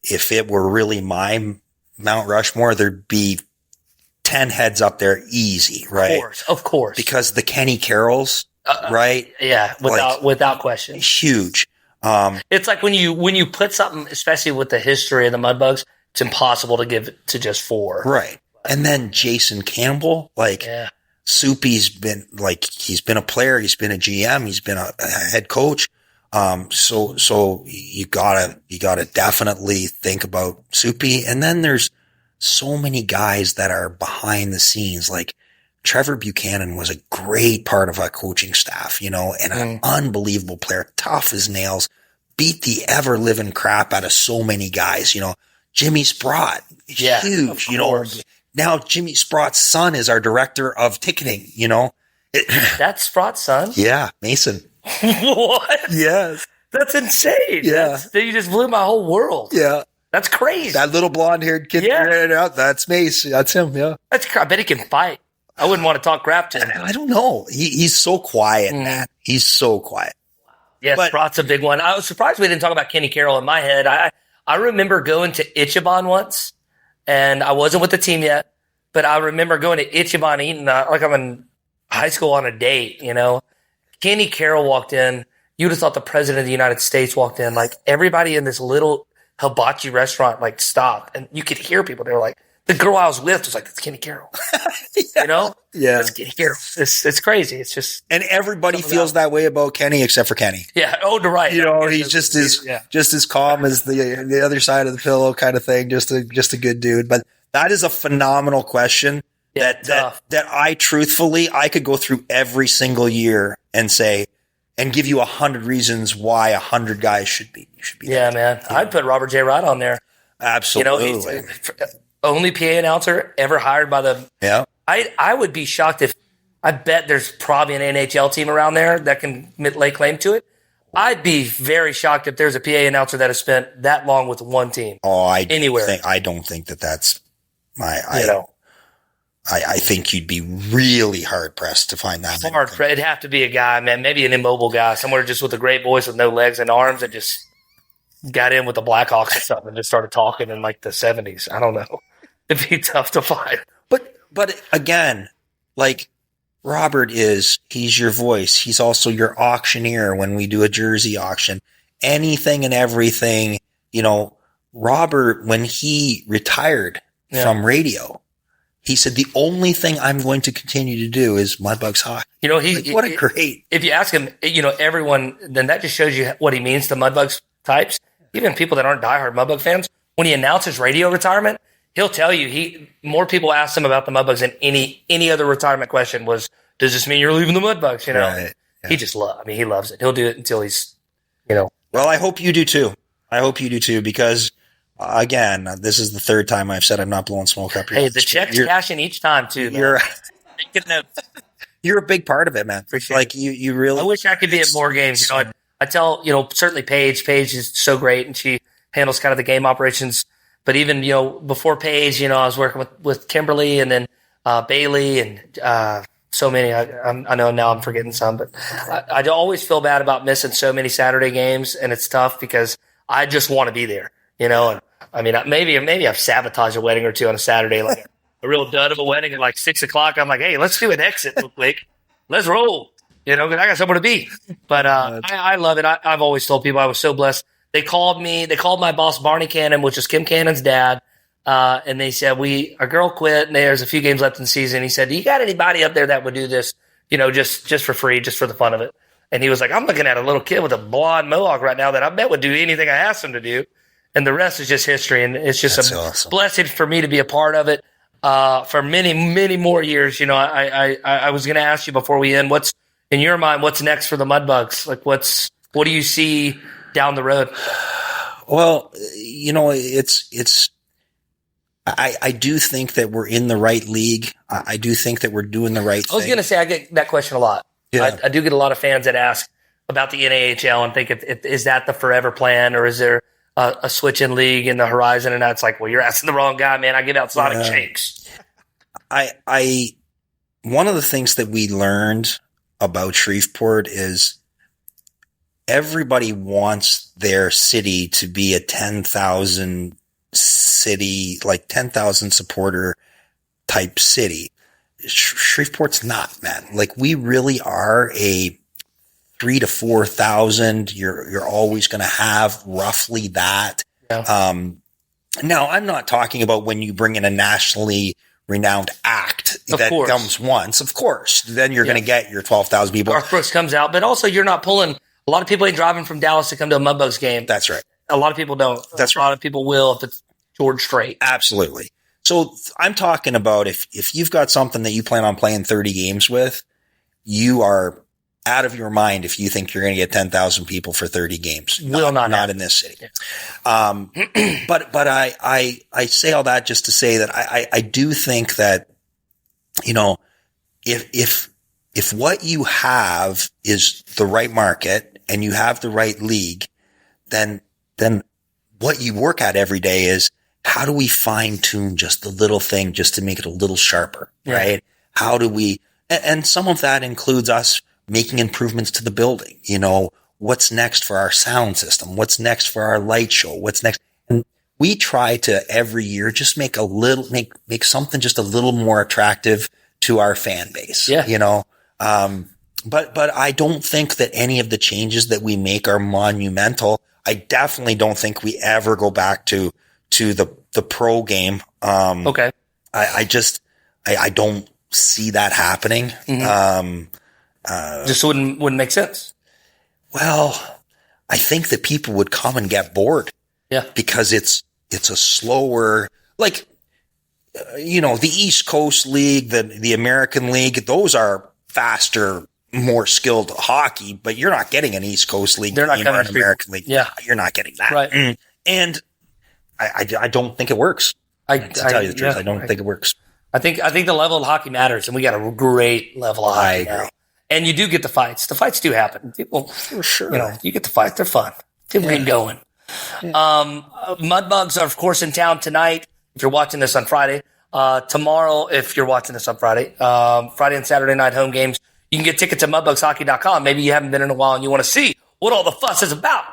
if it were really my Mount Rushmore, there'd be 10 heads up there easy, right? Of course. Because the Kenny Carrolls, right? Yeah, without question. Huge. It's like when you put something, especially with the history of the Mudbugs, it's impossible to give it to just 4. Right. And then Jason Campbell, Soupy's been he's been a player, he's been a GM, he's been a head coach. So you gotta definitely think about Soupy. And then there's so many guys that are behind the scenes. Like Trevor Buchanan was a great part of our coaching staff, you know, and an unbelievable player, tough as nails, beat the ever living crap out of so many guys, you know. Jimmy Sprott, huge, you know. Now Jimmy Sprott's son is our director of ticketing, you know. That's Sprott's son? Yeah, Mason. What? Yes. That's insane. Yeah. You just blew my whole world. Yeah. That's crazy. That little blonde-haired kid, that's Mason. That's him, yeah. I bet he can fight. I wouldn't want to talk crap to him. I don't know. He's so quiet, man. He's so quiet. Yeah, Sprott's a big one. I was surprised we didn't talk about Kenny Carroll in my head. I remember going to Ichiban once, and I wasn't with the team yet, but I remember going to Ichiban eating like I'm in high school on a date, you know. Kenny Carroll walked in. You would have thought the president of the United States walked in. Like everybody in this little hibachi restaurant like stopped, and you could hear people. They were like, the girl I was with was like, "It's Kenny Carroll," you know? Yeah. It's Kenny Carroll. It's crazy. It's just, And everybody feels that way about Kenny except for Kenny. yeah. Oh, right. You know, he's just as calm as the other side of the pillow kind of thing. Just a good dude. But that is a phenomenal question. That I truthfully, I could go through every single year and say, and give you 100 reasons why 100 guys should be. Yeah, man. I'd put Robert J. Wright on there. Absolutely. You know, he's only PA announcer ever hired by the. Yeah. I would be shocked if, I bet there's probably an NHL team around there that can lay claim to it. I'd be very shocked if there's a PA announcer that has spent that long with one team. Oh, I don't think that's I think you'd be really hard pressed to find that. It'd have to be a guy, man. Maybe an immobile guy, somewhere just with a great voice with no legs and arms that just got in with the Blackhawks or something and just started talking in like the 70s. I don't know. It'd be tough to find. But again, like Robert he's your voice. He's also your auctioneer when we do a jersey auction. Anything and everything, you know, Robert, when he retired from radio, he said, the only thing I'm going to continue to do is Mudbugs hockey. You know, what a great. If you ask him, you know, everyone, then that just shows you what he means to Mudbugs types. Even people that aren't diehard Mudbug fans, when he announced his radio retirement, he'll tell you more people asked him about the Mudbugs than any other retirement question was, does this mean you're leaving the Mudbugs? You know, right. Yeah. He loves it. He'll do it until he's, you know. Well, I hope you do too. Because again, this is the third time I've said I'm not blowing smoke up your ass. Hey, the check's cashing each time too. You're a big part of it, man. Appreciate like you really. I wish I could be at more games. You know, I tell, you know, certainly Paige is so great and she handles kind of the game operations. But even, you know, before Paige, you know, I was working with Kimberly and then Bailey and so many. I know now I'm forgetting some, but I always feel bad about missing so many Saturday games, and it's tough because I just want to be there, you know. And I mean, maybe I've sabotaged a wedding or two on a Saturday, like a real dud of a wedding at like 6 o'clock. I'm like, hey, let's do an exit real quick. Let's roll, you know, because I got somewhere to be. But I love it. I've always told people I was so blessed. They called my boss, Barney Cannon, which is Kim Cannon's dad. And they said, our girl quit and there's a few games left in the season. He said, do you got anybody up there that would do this, you know, just for free, just for the fun of it? And he was like, I'm looking at a little kid with a blonde mohawk right now that I bet would do anything I asked him to do. And the rest is just history. And it's just awesome. Blessing for me to be a part of it, for many, many more years. You know, I was going to ask you before we end, what's in your mind, what's next for the Mudbugs? Like what do you see down the road? Well, you know, I do think that we're in the right league. I do think that we're doing the right thing. I was going to say, I get that question a lot. Yeah. I do get a lot of fans that ask about the NAHL and think, is that the forever plan, or is there a switch in league in the horizon? And that's like, well, you're asking the wrong guy, man. I give out Sonic shakes. One of the things that we learned about Shreveport is everybody wants their city to be a 10,000 city, like 10,000 supporter type city. Shreveport's not, man. Like, we really are a 3,000 to 4,000. You're always going to have roughly that. Yeah. Now, I'm not talking about when you bring in a nationally renowned act that comes once. Of course, then you're going to get your 12,000 people. Garth Brooks comes out, but also you're not pulling. A lot of people ain't driving from Dallas to come to a Mudbugs game. That's right. A lot of people don't. That's right. A lot of people will if it's George Strait. Absolutely. So I'm talking about if you've got something that you plan on playing 30 games with, you are out of your mind if you think you're going to get 10,000 people for 30 games. Not in this city. Yeah. But I say all that just to say that I do think that, you know, if what you have is the right market and you have the right league, then what you work at every day is, how do we fine tune just the little thing just to make it a little sharper, right? How do we, and some of that includes us making improvements to the building. You know, what's next for our sound system? What's next for our light show? What's next? And we try to every year just make something just a little more attractive to our fan base, you know? But I don't think that any of the changes that we make are monumental. I definitely don't think we ever go back to the pro game. Okay. I don't see that happening. Just wouldn't make sense. Well, I think that people would come and get bored. Yeah. Because it's a slower, like, the East Coast League, the American League, those are faster, more skilled hockey, but you're not getting an East Coast League They're not game coming or an to American League. Yeah. You're not getting that. Right. And I don't think it works. To tell you the truth, I don't think it works. I think the level of hockey matters, and we got a great level of hockey now. And you do get the fights. The fights do happen. People, for sure. You get the fights. They're fun. People get going. Yeah. Mudbugs are, of course, in town tonight. If you're watching this on Friday, tomorrow, if you're watching this on Friday, Friday and Saturday night home games, you can get tickets at mudbugshockey.com. Maybe you haven't been in a while and you want to see what all the fuss is about.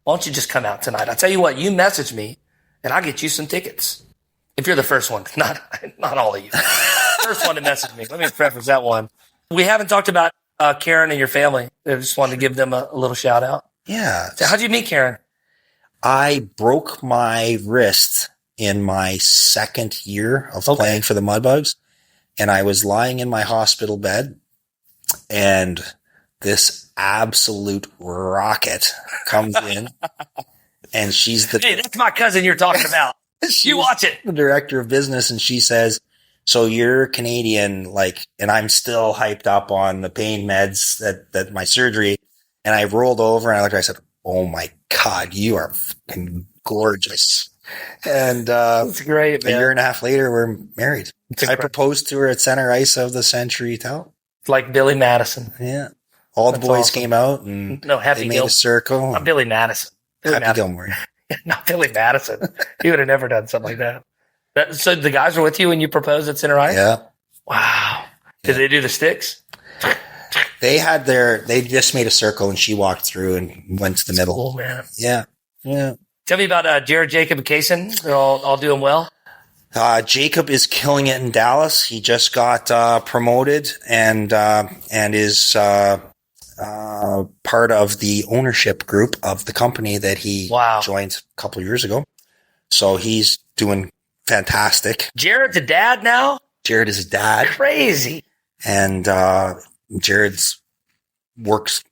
Why don't you just come out tonight? I'll tell you what, you message me and I'll get you some tickets. If you're the first one, not all of you. First one to message me. Let me preface that one. We haven't talked about Karen and your family. I just wanted to give them a little shout out. Yeah. So how'd you meet Karen? I broke my wrist in my second year of playing for the Mudbugs, and I was lying in my hospital bed, and this absolute rocket comes in, and she's hey, that's my cousin you're talking about. You watch it. The director of business, and she says, so you're Canadian, and I'm still hyped up on the pain meds that my surgery. And I rolled over and I looked at her, I said, oh my God, you are fucking gorgeous. And, that's great, man. A year and a half later, we're married. I proposed to her at center ice of the Century Town. Like Billy Madison. Yeah. All the boys came out and they made a circle. Not Billy Madison. Happy Gilmore. Not Billy Madison. He would have never done something like that. So the guys were with you when you proposed at center ice? Yeah. Wow. Did they do the sticks? They just made a circle and she walked through and went to the middle. Cool, man. Yeah. Yeah. Tell me about Jared, Jacob, and Kaysen. They're all doing well. Jacob is killing it in Dallas. He just got promoted and is part of the ownership group of the company that he joined a couple of years ago. So he's doing fantastic. Jared's a dad now? Jared is a dad. Crazy. And Jared's works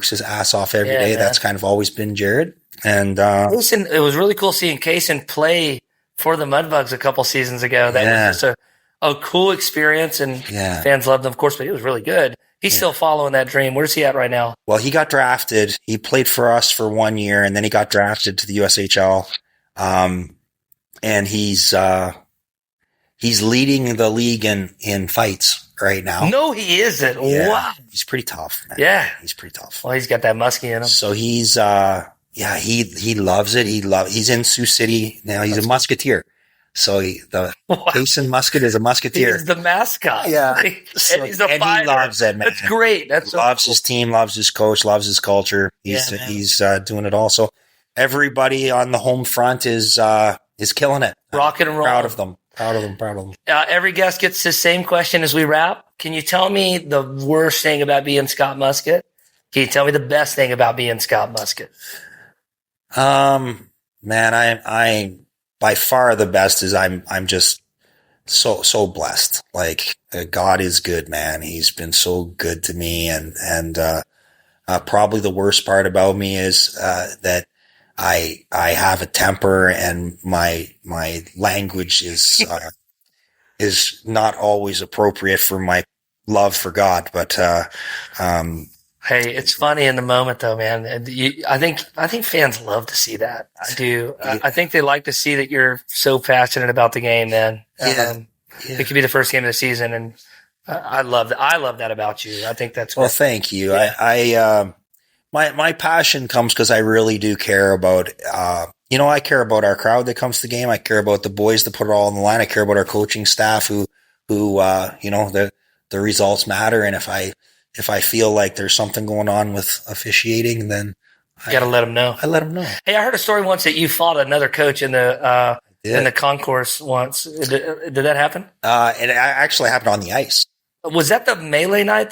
his ass off every day. Man. That's kind of always been Jared. And Kaysen, it was really cool seeing Kaysen play for the Mudbugs a couple seasons ago. That was just a cool experience, and fans loved him, of course, but he was really good. He's still following that dream. Where's he at right now? Well, he got drafted. He played for us for 1 year, and then he got drafted to the USHL. And he's leading the league in fights right now. No, he isn't. Yeah, wow. He's pretty tough, man. Yeah. He's pretty tough. Well, he's got that muskie in him. So he's, he loves it. He's in Sioux City now. He's a Musketeer. So Kaysen Muscutt is a Musketeer. He's the mascot. Yeah. And he's a fighter. He loves it, man. That's great. Loves his team, loves his coach, loves his culture. He's doing it all. So everybody on the home front is killing it. Rocking and rolling. Proud of them. Every guest gets the same question as we wrap. Can you tell me the worst thing about being Scott Muscutt? Can you tell me the best thing about being Scott Muscutt? Man, I by far the best is I'm just so blessed. Like God is good, man. He's been so good to me. And probably the worst part about me is, that I have a temper and my language is not always appropriate for my love for God, but, hey, it's funny in the moment though, man. I think fans love to see that. I do. I think they like to see that you're so passionate about the game, man. It could be the first game of the season, and I love that. I love that about you. I think that's well. Thank you. Yeah. My passion comes because I really do care about. I care about our crowd that comes to the game. I care about the boys that put it all on the line. I care about our coaching staff who the results matter, and if I feel like there's something going on with officiating, then you got to let them know. I let them know. Hey, I heard a story once that you fought another coach in the concourse once. Did that happen? It actually happened on the ice. Was that the melee night?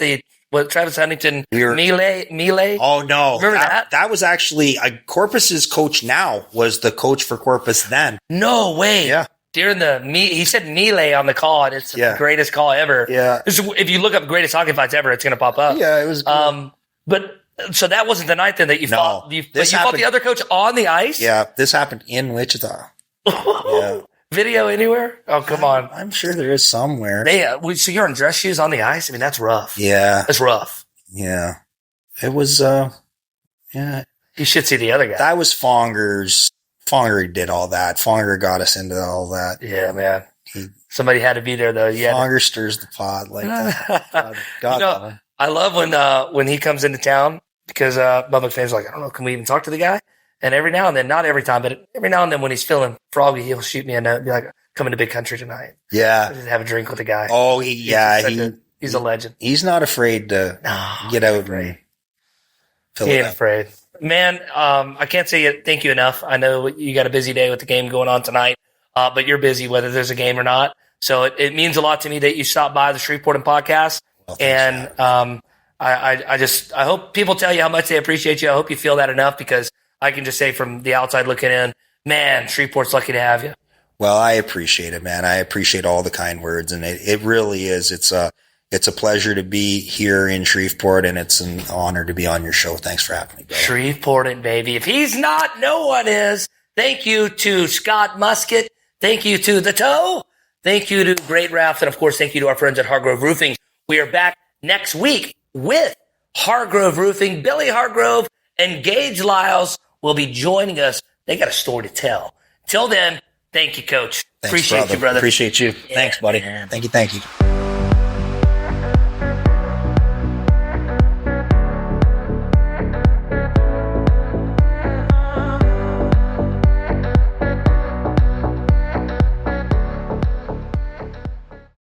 What Travis Huntington, We were- Melee? Oh no! Remember that? That was actually Corpus's coach. Now was the coach for Corpus then. No way. Yeah. During he said Melee on the call, and it's the greatest call ever. Yeah. If you look up greatest hockey fights ever, it's going to pop up. Yeah, it was. But so that wasn't the night then that you fought. You fought happened- the other coach on the ice. Yeah, this happened in Wichita. Yeah. Video anywhere? Oh, come on. I'm sure there is somewhere. So you're in dress shoes on the ice? I mean, that's rough. Yeah. That's rough. Yeah. It was, yeah. You should see the other guy. That was Fonger's. Fonger did all that. Fonger got us into all that. Yeah, man. Somebody had to be there, though. Fonger stirs the pot like that. God, I love when he comes into town because Mudbugs fans are like, I don't know, can we even talk to the guy? And every now and then, not every time, but every now and then when he's feeling froggy, he'll shoot me a note and be like, coming to Big Country tonight. Yeah. Just have a drink with the guy. Oh, he's a legend. He's not afraid to get out and fill He it ain't up. afraid. Man, I can't say thank you enough. I know you got a busy day with the game going on tonight, but you're busy whether there's a game or not. So it means a lot to me that you stopped by the Shreveportant podcast. Well, thanks, and I hope people tell you how much they appreciate you. I hope you feel that enough because I can just say from the outside looking in, man, Shreveport's lucky to have you. Well, I appreciate it, man. I appreciate all the kind words, and it really is. It's a pleasure to be here in Shreveport, and it's an honor to be on your show. Thanks for having me, brother. Shreveportant, baby. If he's not, no one is. Thank you to Scott Muscutt. Thank you to The Toe. Thank you to Great Ralph. And, of course, thank you to our friends at Hargrove Roofing. We are back next week with Hargrove Roofing. Billy Hargrove and Gage Lyles will be joining us. They got a story to tell. Till then, thank you, Coach. Thanks, Appreciate you, brother. Appreciate you. Thanks, buddy. Man. Thank you.